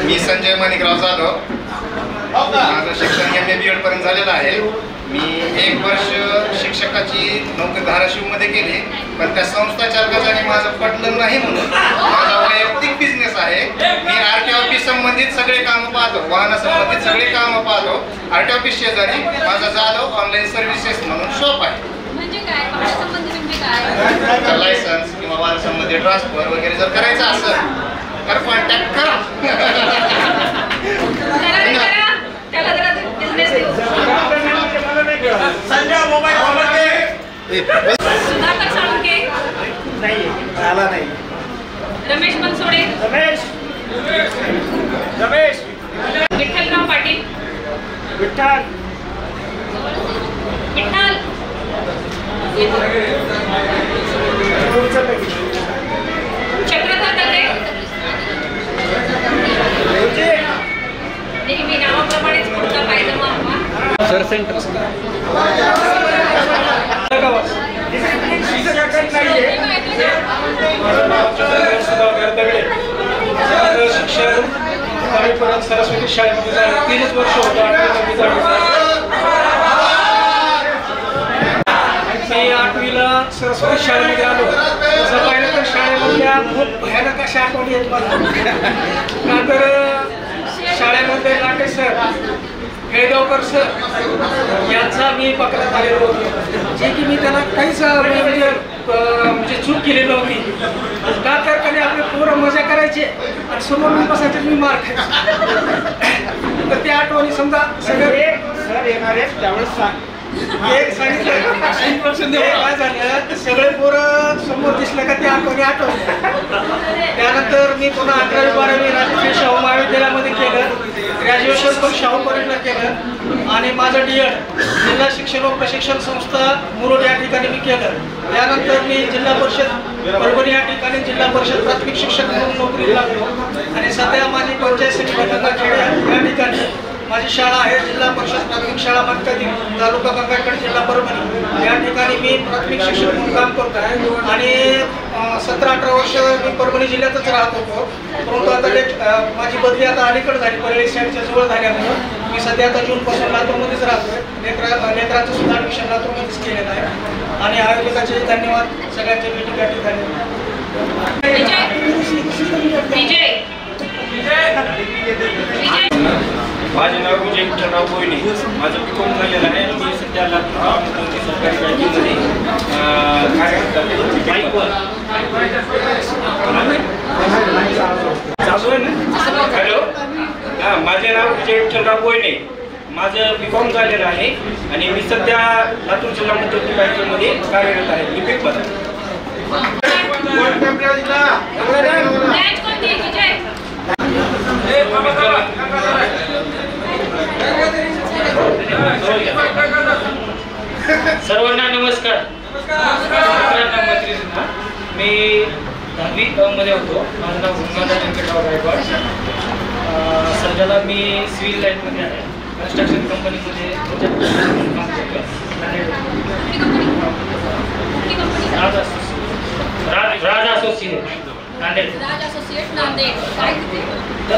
मी संजय माणिकराव जाधव. माझं शिक्षण MA BEd पर्यंत झालेलं आहे. मी 1 वर्ष शिक्षकाची नोकरी धाराशिवमध्ये केली, पण त्या संस्था चालकाने माझं पटलं नाही म्हणून माझा वैयक्तिक बिझनेस आहे. मी RTO ऑफिस संबंधित सगळे कामं पाहतो, वाहनासंबंधित सगळे कामं पाहतो. RTO ऑफिस शेजारी माझा जाधव ऑनलाईन सर्व्हिसेस म्हणून शॉप आहे. लायसन्स किंवा वाहन संबंधित ट्रान्सफर वगैरे जर करायचं असेल तर कॉन्टॅक्ट करा. सुधाकर साळुंके नाही आला नाही. रमेश बनसोडे रमेश विठ्ठलराव पाटील विठ्ठल चक्रधर दगडे नेहमी नावाप्रमाणेच पुढचा पायजमा हवा. सर सेंटर शिक्षण परत सरस्वती शाळेमध्ये झालं. 3च वर्ष होतं. 8वीला सरस्वती शाळेमध्ये आलो. तसं पाहिलं तर शाळेमधल्या खूप भयानक अशा आठवणी आहेत मला. का तर शाळेमध्ये लाटे सर, केळगावकर सर यांचा मी पकडण्यात आलेलो होतो, जे की मी त्याला काहीच म्हणजे चूक केली नव्हती. का तर कधी आपले पोरं मजा करायचे आणि समोर मी बसायचे, मी मार खायचे. तर त्या आठवणी समजा सगळे सर येणार आहेत त्यावेळेस सांग. एक सांगितलं काय झालं, सगळे पोरं समोर दिसलं का ते आठवणी आठवल्या. त्यानंतर मी पुन्हा 11वी 12वी राजकीय शाहू महाविद्यालयामध्ये केलं. ग्रॅज्युएशन पण शाहू कॉलेजला केलं आणि माझं DEd जिल्हा शिक्षण व प्रशिक्षण संस्था मुरुड या ठिकाणी मी केलं. त्यानंतर मी जिल्हा परिषद परभणी या ठिकाणी जिल्हा परिषद प्राथमिक शिक्षक म्हणून नोकरीला लागलो आणि सध्या माझी पंचायत समिती गंगाखेड या ठिकाणी माझी शाळा आहे. जिल्हा परिषद प्राथमिक शाळा मागतातील तालुका गंगाखेड जिल्हा परभणी या ठिकाणी मी प्राथमिक शिक्षक म्हणून काम करतो आहे आणि 17-18 वर्ष मी परभणी जिल्ह्यातच राहत होतो. परंतु आता माझी बदली आता अलीकडे झाली, परळी साईडच्या जवळ झाल्यामुळं मी सध्या आता जूनपासून लातूरमध्येच राहतोय. लेकरांचं सुद्धा ॲडमिशन लातूरमध्येच केलेलं आहे आणि आयोजकाचे धन्यवाद. सगळ्यांच्या भेटीगाठी धन्यवाद. माझे नाव विजय विठ्ठलराव बोईने. माझं BCom झालेलं आहे. मी सध्या लातूर सरकारी बँकेमध्ये हॅलो. हां, माझे नाव विजय विठ्ठलराव बोईने. माझं BCom झालेलं आहे आणि मी सध्या लातूर जिल्हा मध्यवर्ती बँकेमध्ये कार्यरत आहे. लिपिक पद. सर्वांना नमस्कार. मी 10वी मध्ये होतो. माझं नाव गंगाधर व्यंकटराव गायकवाड. सध्याला मी सिव्हिल लाईनमध्ये आहे. कन्स्ट्रक्शन कंपनीमध्ये काम करतो. राज असोसिएट नांदेड. राज असोसिएट नांदेड. काय तिथे?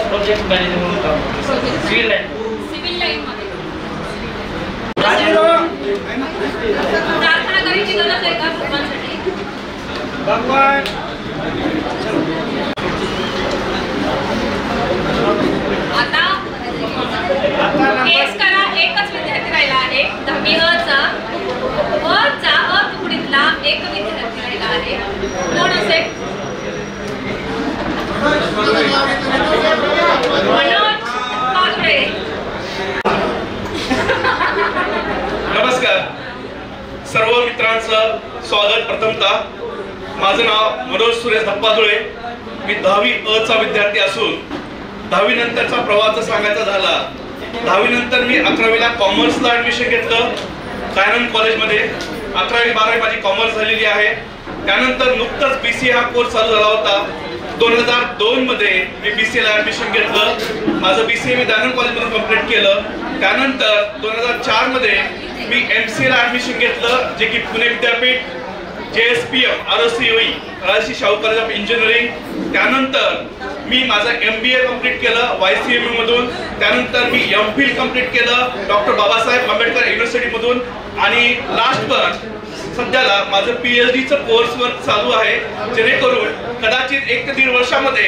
प्रोजेक्ट मॅनेजर म्हणून काम करतो. सिव्हिल लाईन मध्ये. प्रार्थना करायची गरज आहे का भगवानसाठी? भगवान आता केस करा. एकच विद्यार्थी राहिला आहे. 10वी अ तुकडीतला एक विद्यार्थी राहिला आहे. कोण असेल? मनोज पागळे. नमस्कार सर्व मित्रांचं स्वागत. प्रथमतः माझं नाव मनोज सुरेश धप्पाधुळे. मी 10वी अ चा विद्यार्थी असून 10वी नंतरचा प्रवास सांगायचा झाला. 10वी नंतर मी 11वीला कॉमर्सला ऍडमिशन घेतलं कायनन कॉलेजमध्ये. 11वी 12वी माझी कॉमर्स झालेली आहे. त्यानंतर नुकताच BCA हा कोर्स चालू झाला होता. 2002 मध्ये मी BCA ला ऍडमिशन घेतलं. माझं BCA मी दयानंद कॉलेजमधून कंप्लीट केलं. त्यानंतर 2004 मध्ये मी MCA ला ऍडमिशन घेतलं, जे की पुणे विद्यापीठ JSPM ROCOE Rajshri Shahu college of engineering. त्यानंतर मी माझं MBA कंप्लीट केलं YCMU मधून. त्यानंतर मी MPhil कंप्लीट केलं डॉक्टर बाबासाहेब आंबेडकर युनिव्हर्सिटी मधून. आणि लास्ट पण सध्याला माझं PhDचं कोर्स वर्क चालू आहे, जेणेकरून कदाचित 1 ते 1.5 वर्षामध्ये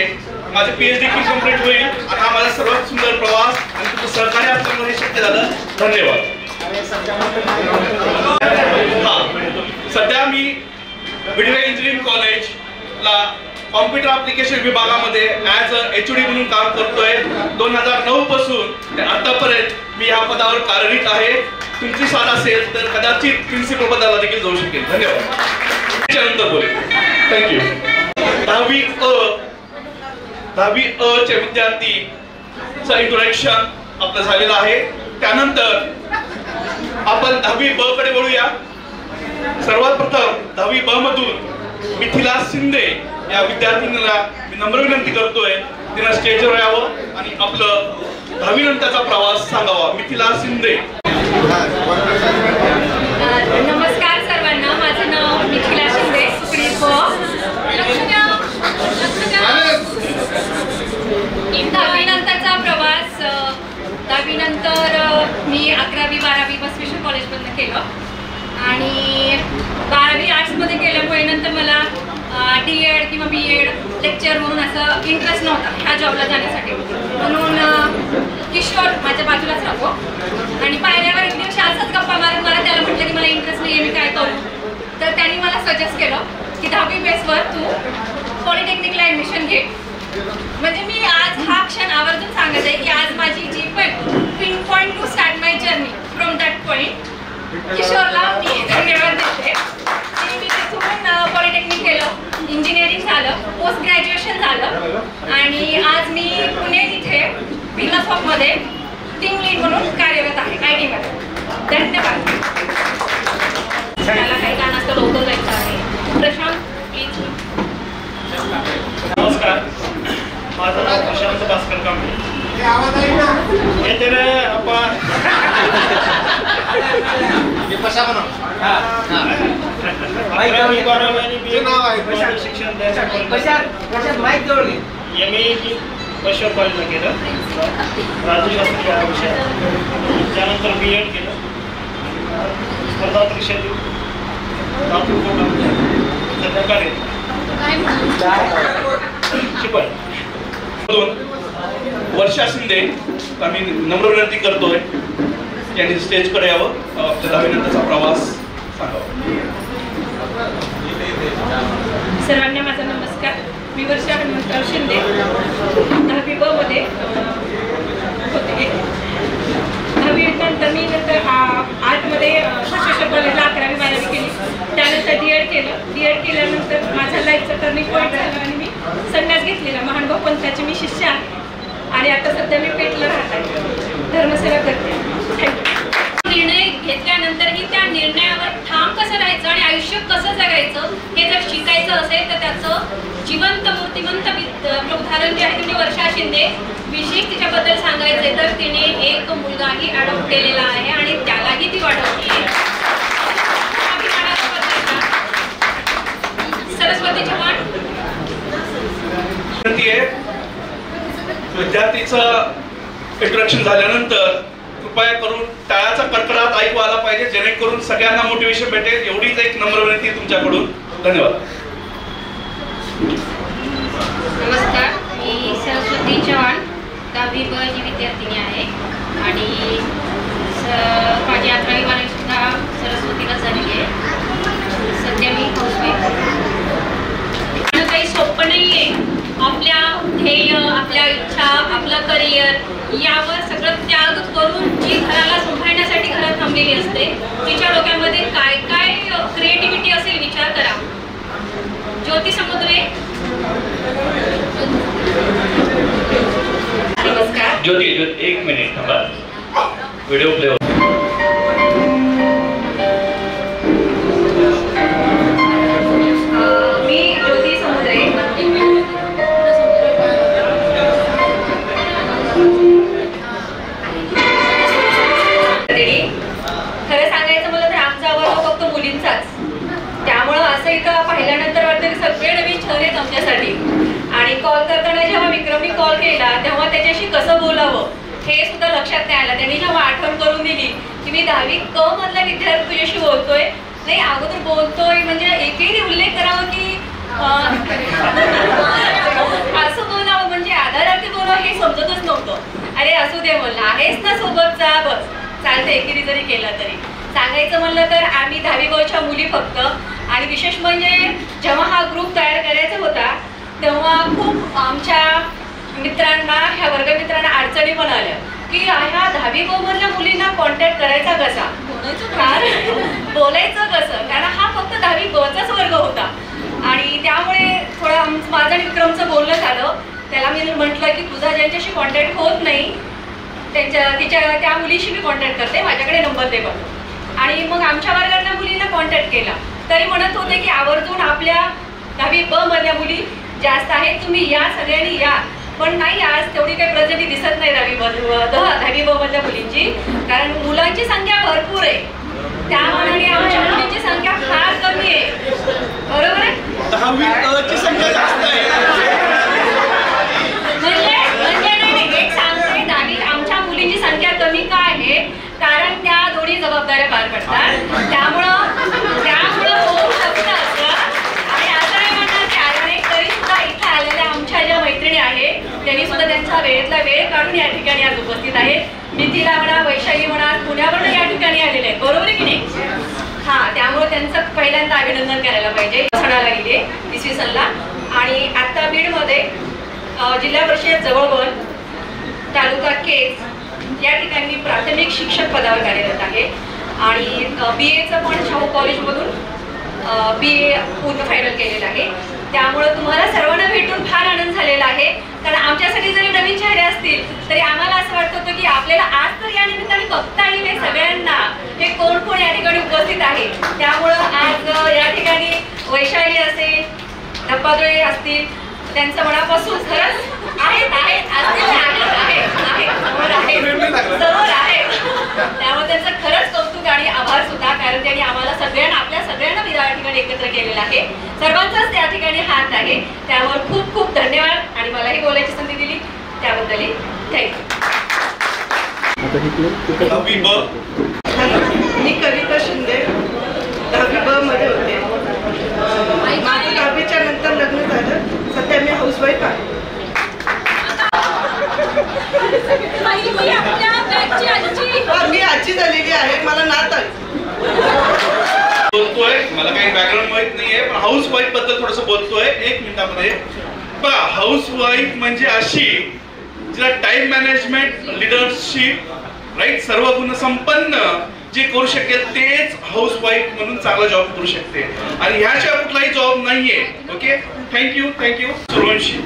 माझं PhD कंप्लीट होईल. आणि हा माझा सर्वात सुंदर प्रवास आणि तुमचं सहकार्य असल्यामुळे शक्य झालं. धन्यवाद. सध्या मी विडवे इंजिनिअरिंग कॉलेजला कॉम्प्युटर ऍप्लिकेशन विभागामध्ये ऍज अ HOD म्हणून काम करतोय. 2009 पासून ते आतापर्यंत मी या पदावर कार्यरत आहे. तुमची साथ असेल तर कदाचित प्रिन्सिपल पदाला देखील जाऊ शकेल. धन्यवाद. त्यानंतर बोलेल. थँक्यू. 10वी अ चे विद्यार्थीचं इंट्रोडक्शन आपलं झालेलं आहे. त्यानंतर आपण 10वी ब कडे वळूया. सर्वात प्रथम 10वी ब मधून मिथिला शिंदे या विद्यार्थिनीला मी नम्र विनंती करतोय, तिला स्टेजवर यावं आणि आपलं 10वी नंतरचा प्रवास सांगावा. मिथिला शिंदे. नमस्कार सर्वांना. माझं नाव मिथिला शिंदे. 10वी नंतरचा प्रवास. 10वी नंतर मी 11वी 12वी बसवेश्वर कॉलेजमधनं केलं आणि 12वी आर्ट्समध्ये केल्यामुळे नंतर मला D.Ed किंवा B.Ed लेक्चर म्हणून असं इंटरेस्ट नव्हता ह्या जॉबला जाण्यासाठी. म्हणून किशोर माझ्या बाजूलाच राहतो आणि पाहिल्यावर एक दिवशी असंच गप्पा मारत मला त्याला म्हटलं की मला इंटरेस्ट नाही आहे, मी काय करू. तर त्यांनी मला सजेस्ट केलं की 10वी बेसवर तू पॉलिटेक्निकला ॲडमिशन घे. म्हणजे मी आज हा क्षण आवर्जून सांगत आहे की आज माझी जी पण pin point to start my journey from that point किशोरला मी धन्यवाद देते. मी तिथून पॉलिटेक्निक केलं, इंजिनिअरिंग झालं, पोस्ट ग्रॅज्युएशन झालं आणि आज मी पुणे इथे फिलॉसॉफमध्ये टीम लीड म्हणून कार्यरत आहे IT मध्ये. धन्यवाद. मला काही कारणास्तव लवकर जायचं आहे. प्रशांत प्लीज. नमस्कार. माझं नाव प्रशांत भास्कर कांबळे. येते रे आपण शिक्षण MA बसवेश्वर कॉलेजला केलं, राज्यशास्त्र या विषयात. त्यानंतर B.Ed केलं, स्पर्धा परीक्षा दिली, सध्या कार्य शिकवण. वर्षा शिंदे आम्ही नम्र विनंती करतोय यांनी स्टेजकडे यावं, आपल्या 10वी नंतरचा प्रवास सांगावा. सर्वांना माझा नमस्कार. मी वर्षा हनुमंतराव शिंदे 10वी ब मध्ये होते. 10वी नंतर मी आर्टमध्ये बसवेश्वर कॉलेजला 11वी 12वी केली. त्यानंतर D.Ed केलं. D.Ed केल्यानंतर माझ्या लाईफचा टर्निंग पॉईंट झाला आणि मी संन्यास घेतलेला. महानुभाव पंथाचे मी शिष्य आहे आणि आता सध्या मी पेटला राहत आहे, धर्मसेवा करते. निर्णय घेतल्यानंतरही त्या निर्णयावर ठाम कसं राहायचं आणि आयुष्य कसं जगायचं हे जर शिकायचं असेल तर त्याचं जिवंत मूर्तिमंत उदाहरण जे आहे म्हणजे वर्षा शिंदे विषयी तिच्याबद्दल सांगायचंय तर तिने एक मुलगाही अडॉप्ट केलेला आहे आणि त्यालाही ती वाढवते. सरस्वती चव्हाण. विद्यार्थीचं इंट्रोडक्शन झाल्यानंतर कृपया करून टाळ्याचा कडकडाट ऐकू आला पाहिजे, जेणेकरून सगळ्यांना मोटिवेशन भेटेल. एवढीच एक नम्र विनंती तुमच्याकडून. धन्यवाद. नमस्कार, मी सरस्वती चव्हाण 10वी ब जी विद्यार्थिनी आहे आणि माझी 11वी 12वी सुद्धा सरस्वतीला झालेली आहे. सध्या मी हाऊसवाईफ. काही सोपं नाही आहे. आपल्या ध्येय, आपल्या इच्छा, आपलं करिअर यावर सगळं त्याग करून जी घराला सांभाळण्यासाठी घरात थांबलेली असते, तिच्या डोक्यामध्ये काय काय क्रिएटिव्हिटी असेल विचार करा. ज्योती समुद्रे. नमस्कार. ज्योती एक मिनिट थांबा, व्हिडिओ प्ले होतो. मी ज्योती समुद्रे. खरं सांगायचं मला तर आमचा आवाज फक्त मुलींचाच. त्यामुळं असं इथं पाहिल्यानंतर वाटतं की सगळे नवीन छळ आहेत आमच्यासाठी. आणि कॉल करताना जेव्हा विक्रमनी कॉल केला तेव्हा त्याच्याशी कसं बोलावं हे सुद्धा लक्षात नाही आलं. त्यांनी जेव्हा आठवण करून दिली की मी 10वी क मधला विद्यार्थी तुझ्याशी बोलतोय, नाही अगोदर बोलतोय म्हणजे एकही उल्लेख करावं की असं बोलावं, म्हणजे आधारार्थी बोलावं हे समजतच नव्हतं. अरे असू दे म्हणलं, आहेस ना सोबत जा, बस चालते. एकेरी जरी केला तरी सांगायचं म्हणलं तर आम्ही 10वी ब मुली फक्त. आणि विशेष म्हणजे जेव्हा हा ग्रुप तयार करायचा होता तेव्हा खूप आमच्या मित्रांना, ह्या वर्गमित्रांना अडचणी पण आल्या की ह्या 10वी ब मधल्या मुलींना कॉन्टॅक्ट करायचा कसा, बोलायचं कसं, कारण हा फक्त 10वी ब चाच वर्ग होता. आणि त्यामुळे थोडं माझं आणि विक्रमचं बोलणं झालं. त्याला मी म्हटलं की तुझा ज्यांच्याशी कॉन्टॅक्ट होत नाही त्या मुलीशी मी कॉन्टॅक्ट करते, माझ्याकडे नंबर दे बघ. आणि मग आमच्या वर्गातल्या मुलींना कॉन्टॅक्ट केला. तरी म्हणत होते की आवर्जून आपल्या 10वी ब मधल्या मुली जास्त आहेत, तुम्ही या, सगळ्यांनी या. पण नाही, आज तेवढी काही प्रगती दिसत नाही 10वी ब मधल्या मुलींची, कारण मुलांची संख्या भरपूर आहे. त्या मानाने आमच्या मुलींची संख्या फार कमी आहे. बरोबर आहे. 10वी अ ची संख्या जास्त आहे. म्हणजे नाही, एक सांगते, 10वी आमच्या मुलींची संख्या कमी का आहे, कारण त्या दोन्ही जबाबदाऱ्या पार पडतात. त्यामुळं होऊ शकतं असं. आणि असं नाही म्हणणार की आल्या नाही, तरी सुद्धा इथे आलेल्या आमच्या ज्या मैत्रिणी आहेत त्यांनी सुद्धा त्यांचा वेळेतला वेळ काढून या ठिकाणी आज उपस्थित आहेत. मिथिला म्हणा, वैशाली म्हणा, पुण्यावरून या ठिकाणी आलेले आहेत. बरोबर आहे की नाही? हां, त्यामुळे त्यांचं पहिल्यांदा अभिनंदन करायला पाहिजे. सणाला गेले इसवी आणि आता बीडमध्ये जिल्हा परिषद जवळवन, तालुका केज या ठिकाणी मी प्राथमिक शिक्षक पदावर कार्यरत आहे. आणि BAचं पण शाहू कॉलेजमधून BA पूर्ण फायनल केलेलं आहे. त्यामुळं तुम्हाला सर्वांना भेटून फार आनंद झालेला आहे. कारण आमच्यासाठी जरी नवीन चेहरे असतील तरी आम्हाला असं वाटत होतं की आपल्याला आज तर या निमित्ताने बघता येईल सगळ्यांना, हे कोण कोण या ठिकाणी उपस्थित आहे. त्यामुळं आज या ठिकाणी वैशाली असेल, धप्पादळे असतील, त्यांचं मनापासून खरंच त्यामुळे त्यांचं खरंच कौतुक आणि आभार सुद्धा, कारण त्यांनी आम्हाला सगळ्यांना, आपल्या सगळ्यांना या ठिकाणी एकत्र केलेलं आहे. सर्वांचाच त्या ठिकाणी हात आहे. त्यावर खूप खूप धन्यवाद आणि मलाही बोलायची संधी दिली त्याबद्दल थँक्यू. मी कविता शिंदे 10वी ब मध्ये होते. माझं 10वीच्या नंतर लग्न झालं. सध्या मी हाऊसवाईफ आहे. मी आजी झालेली आहे. मला नात आहे. बोलतोय, मला काही बॅकग्राऊंड माहित नाहीये, पण हाऊस वाईफ बद्दल थोडस बोलतोय 1 मिनिटामध्ये. बघा, हाऊस वाईफ म्हणजे अशी जिला टाइम मॅनेजमेंट, लिडरशिप, राईट, सर्व गुण संपन्न जे करू शकेल तेच हाऊस वाईफ म्हणून चांगला जॉब करू शकते. आणि ह्याशिवाय कुठलाही जॉब नाहीये. Okay, thank you. सूर्यवंशी.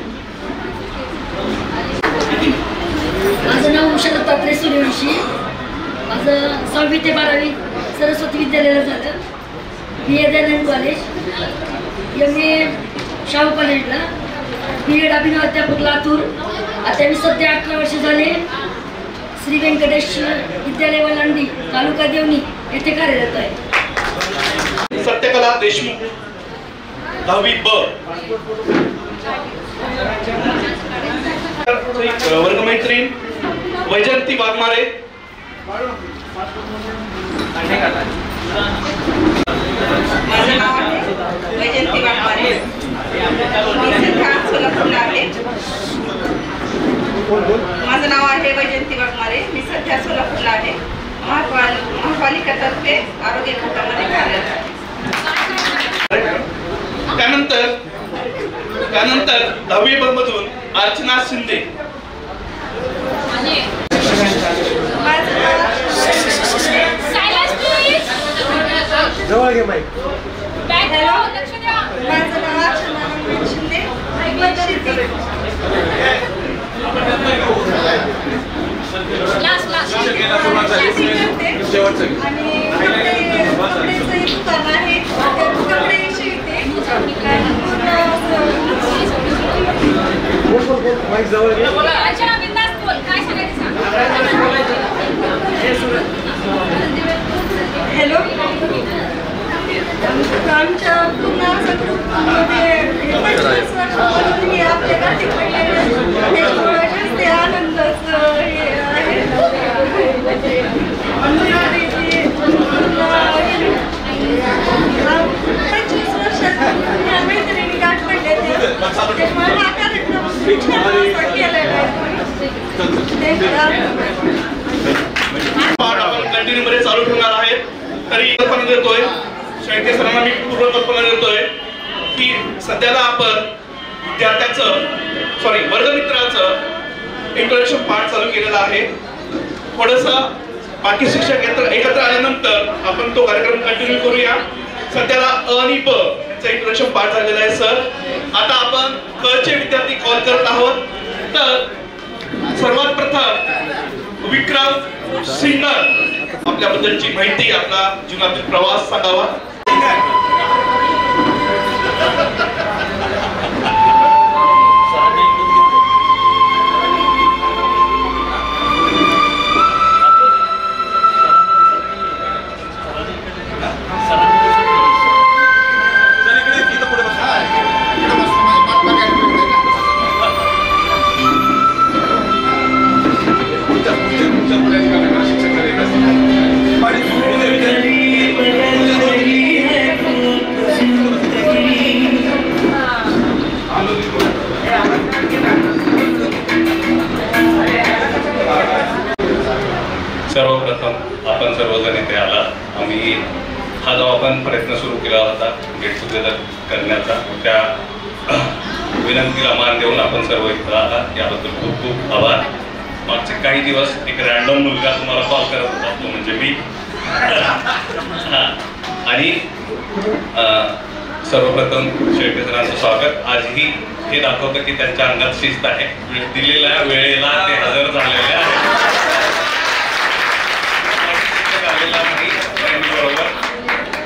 माझं नाव उषा दत्तात्रय सूर्यवंशी. माझं 6वी ते 12वी सरस्वती विद्यालयाला झालं. BA Dayanand college, MA Shahu कॉलेजला, BEd अभिनव अध्यापक लातूर. आता मी सध्या 18 वर्ष झाले श्री व्यंकटेश विद्यालय वलांडी, तालुका देवणी येथे कार्यरत आहे. सत्यकला देशमुख. 10वी ब वर्गमैत्रीण वैजंती वाघमारे, माझं नाव आहे वैजंती वाघमारे, मी सध्या सोलापूरला आहे. माझं नाव आहे वैजंती वाघमारे, मी सध्या सोलापूरला आहे. महापालिकेतर्फे आरोग्य खात्यामध्ये कार्यरत आहे. त्यानंतर 10वी ब मधून अर्चना शिंदे, जवळ घे माईक. हॅलो, माझं नाव अर्चना शिंदे, हॅलो, आमच्या पूर्ण ते आनंदाच हे आहे. मैत्रिणी गाठ पडल्या त्यामुळे हा कार्यक्रम कंटिन्यू मध्ये चालू ठेवणार आहे. तरी कल्पना देतोय, शेळके सरांना मी पूर्ण कल्पना देतोय की सध्याला आपण वर्गमित्राचं इंट्रोडक्शन पार्ट चालू केलेला आहे. थोडस बाकी शिक्षक एकत्र आल्यानंतर आपण तो कार्यक्रम कंटिन्यू करूया. सध्याला अ आणि ब यांचं इंट्रोडक्शन पार्ट झालेला आहे. सर, आता आपण क चे विद्यार्थी कॉल करत आहोत. तर सर्वात प्रथम विक्रम सिन्नर आपल्याबद्दलची माहिती, आपला जीवनातील प्रवास सांगावा. सर्वप्रथम आपण सर्वजण इथे आला. आम्ही हा जो आपण प्रयत्न सुरू केला होता गेट टुगेदर करण्याचा, त्या विनंतीला मान देऊन आपण सर्व इथं आला, याबद्दल खूप खूप आभार. मागचे काही दिवस एक रॅन्डम मुलगा तुम्हाला कॉल करत होता, तो म्हणजे मी. आणि सर्वप्रथम शेळके सरांचं स्वागत. आजही हे दाखवतं की त्यांच्या अंगात शिस्त आहे. दिलेल्या वेळेला ते हजर झालेले आहेत.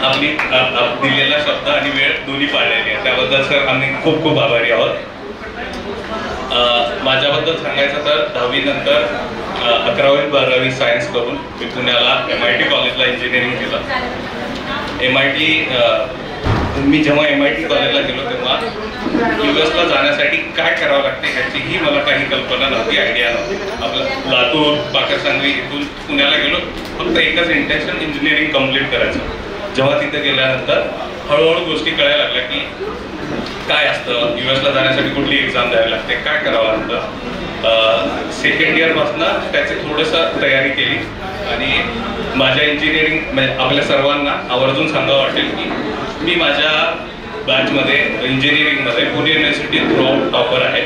आपली दिलेला शब्द आणि वेळ दोन्ही पाळलेली आहे, त्याबद्दल सर आम्ही खूप खूप आभारी आहोत. माझ्याबद्दल सांगायचं तर 10वी नंतर 11वी 12वी सायन्स करून मी पुण्याला MIT कॉलेजला इंजिनिअरिंग केलं. मी जेव्हा MIT कॉलेजला गेलो तेव्हा US ला जाण्यासाठी काय करावं लागते ह्याचीही मला काही कल्पना नव्हती, आयडिया नव्हती. आपलं लातूर, पाकरसांगवी इथून पुण्याला गेलो, फक्त एकच इंटेन्शन, इंजिनिअरिंग कम्प्लीट करायचं. जेव्हा तिथे गेल्यानंतर हळूहळू गोष्टी कळायला लागल्या की काय असतं, US ला जाण्यासाठी कुठली एक्झाम द्यावी लागते, काय करावं लागतं. सेकंड इयरपासून त्याची थोडंसं तयारी केली आणि माझ्या इंजिनिअरिंग म्हणजे आपल्या सर्वांना आवर्जून सांगावं वाटेल की मी माझ्या बॅचमध्ये इंजिनिअरिंगमध्ये पुणे युनिव्हर्सिटी थ्रू टॉपर आहे.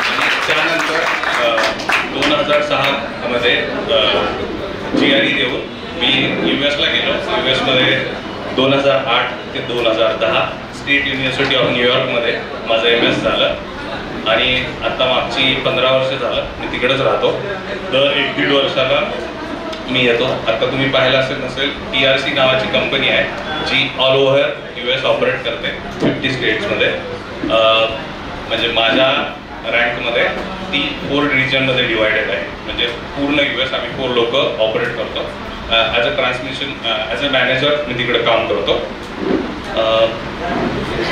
आणि त्यानंतर 2006 मध्ये GRE देऊन मी US ला गेलो. US मध्ये 2008 ते 2010 स्टेट युनिव्हर्सिटी ऑफ न्यूयॉर्कमध्ये माझं MS झालं आणि आता मागची 15 वर्ष झालं मी तिकडेच राहतो. दर 1-1.5 वर्षाला मी येतो. आता तुम्ही पाहिलं असेल नसेल, TRC नावाची कंपनी आहे जी ऑल ओव्हर US ऑपरेट करते 50 स्टेट्समध्ये. म्हणजे माझ्या रँकमध्ये ती 4 रिजनमध्ये डिवायडेड आहे. म्हणजे पूर्ण US आम्ही 4 लोक ऑपरेट करतो. As a transmission as a manager मी तिकडे काम करतो.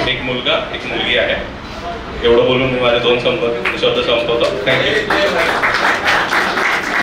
एक मुलगा एक मुलगी आहे. एवढं बोलून मी माझे 2 शब्द संपवतो. थँक्यू.